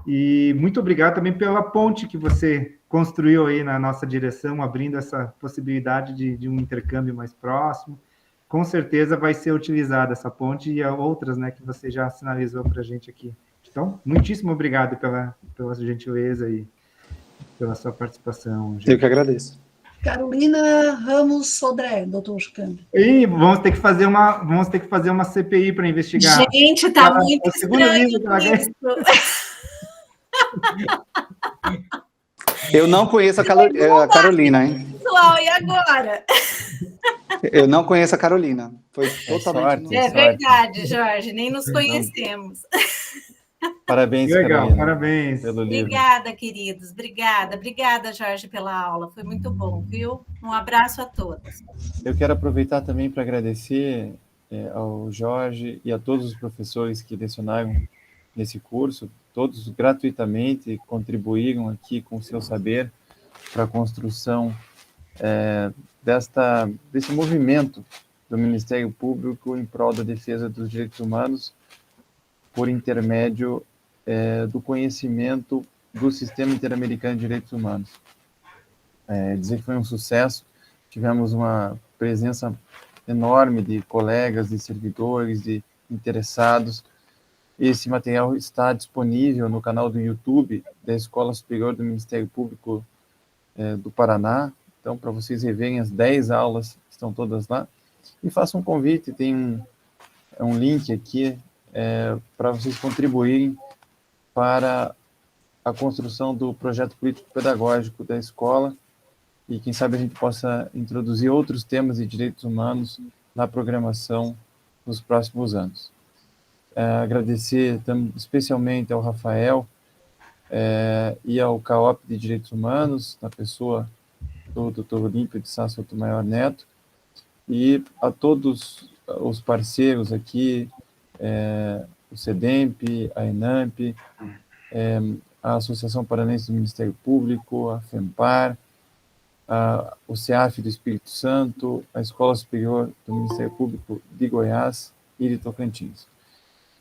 E muito obrigado também pela ponte que você construiu aí na nossa direção, abrindo essa possibilidade de um intercâmbio mais próximo. Com certeza vai ser utilizada essa ponte e outras, né, que você já sinalizou para a gente aqui. Então, muitíssimo obrigado pela gentileza e pela sua participação. Gente. Eu que agradeço. Carolina Ramos Sodré, doutor Cambi. E vamos ter que fazer uma CPI para investigar. Gente, tá muito estranho isso. Eu não conheço a Carolina, hein? Pessoal, e agora? Eu não conheço a Carolina. Foi totalmente... É verdade, Jorge, nem nos conhecemos. Parabéns, legal, Carolina, parabéns. pelo livro. Obrigada, queridos. Obrigada, Jorge, pela aula. Foi muito bom, viu? Um abraço a todos. Eu quero aproveitar também para agradecer ao Jorge e a todos os professores que lecionaram nesse curso, todos gratuitamente contribuíram aqui com o seu saber para a construção desse movimento do Ministério Público em prol da defesa dos direitos humanos por intermédio do conhecimento do Sistema Interamericano de Direitos Humanos. Dizer que foi um sucesso, tivemos uma presença enorme de colegas, de servidores, de interessados. Esse material está disponível no canal do YouTube da Escola Superior do Ministério Público do Paraná. Então, para vocês reverem as 10 aulas, estão todas lá. E faço um convite, tem um link aqui para vocês contribuírem para a construção do projeto político-pedagógico da escola e quem sabe a gente possa introduzir outros temas de direitos humanos na programação nos próximos anos. Agradecer especialmente ao Rafael e ao CAOP de Direitos Humanos, na pessoa do Dr. Olímpio de Sá Sotomayor Neto, e a todos os parceiros aqui, o CEDEMP, a ENAMP, a Associação Paranense do Ministério Público, a FEMPAR, o CEAF do Espírito Santo, a Escola Superior do Ministério Público de Goiás e de Tocantins.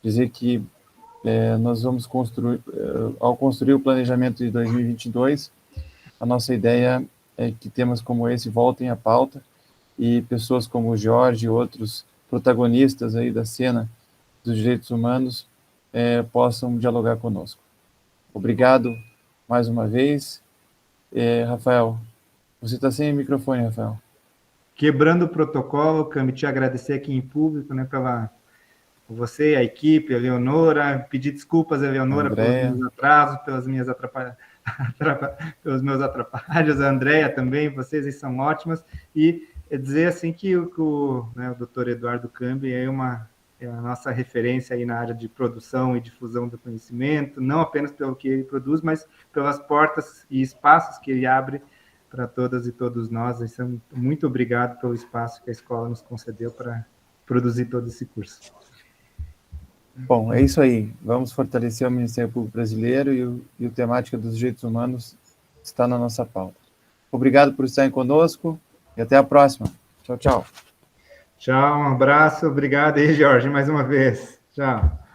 Dizer que nós vamos construir, ao construir o planejamento de 2022, a nossa ideia é que temas como esse voltem à pauta e pessoas como o Jorge e outros protagonistas aí da cena dos direitos humanos possam dialogar conosco. Obrigado mais uma vez. Rafael, você está sem microfone, Rafael. Quebrando o protocolo, Cambi, te agradecer aqui em público, né, pela você, a equipe, a Leonora, pedir desculpas a Leonora pelos meus atrasos, pelos meus atrapalhos, a Andréia também, vocês são ótimas, e dizer assim que o doutor Eduardo Cambi é a nossa referência aí na área de produção e difusão do conhecimento, não apenas pelo que ele produz, mas pelas portas e espaços que ele abre para todas e todos nós. Então, muito obrigado pelo espaço que a escola nos concedeu para produzir todo esse curso. Bom, é isso aí. Vamos fortalecer o Ministério Público Brasileiro e a temática dos direitos humanos está na nossa pauta. Obrigado por estarem conosco e até a próxima. Tchau, tchau. Tchau, um abraço. Obrigado aí, Jorge, mais uma vez. Tchau.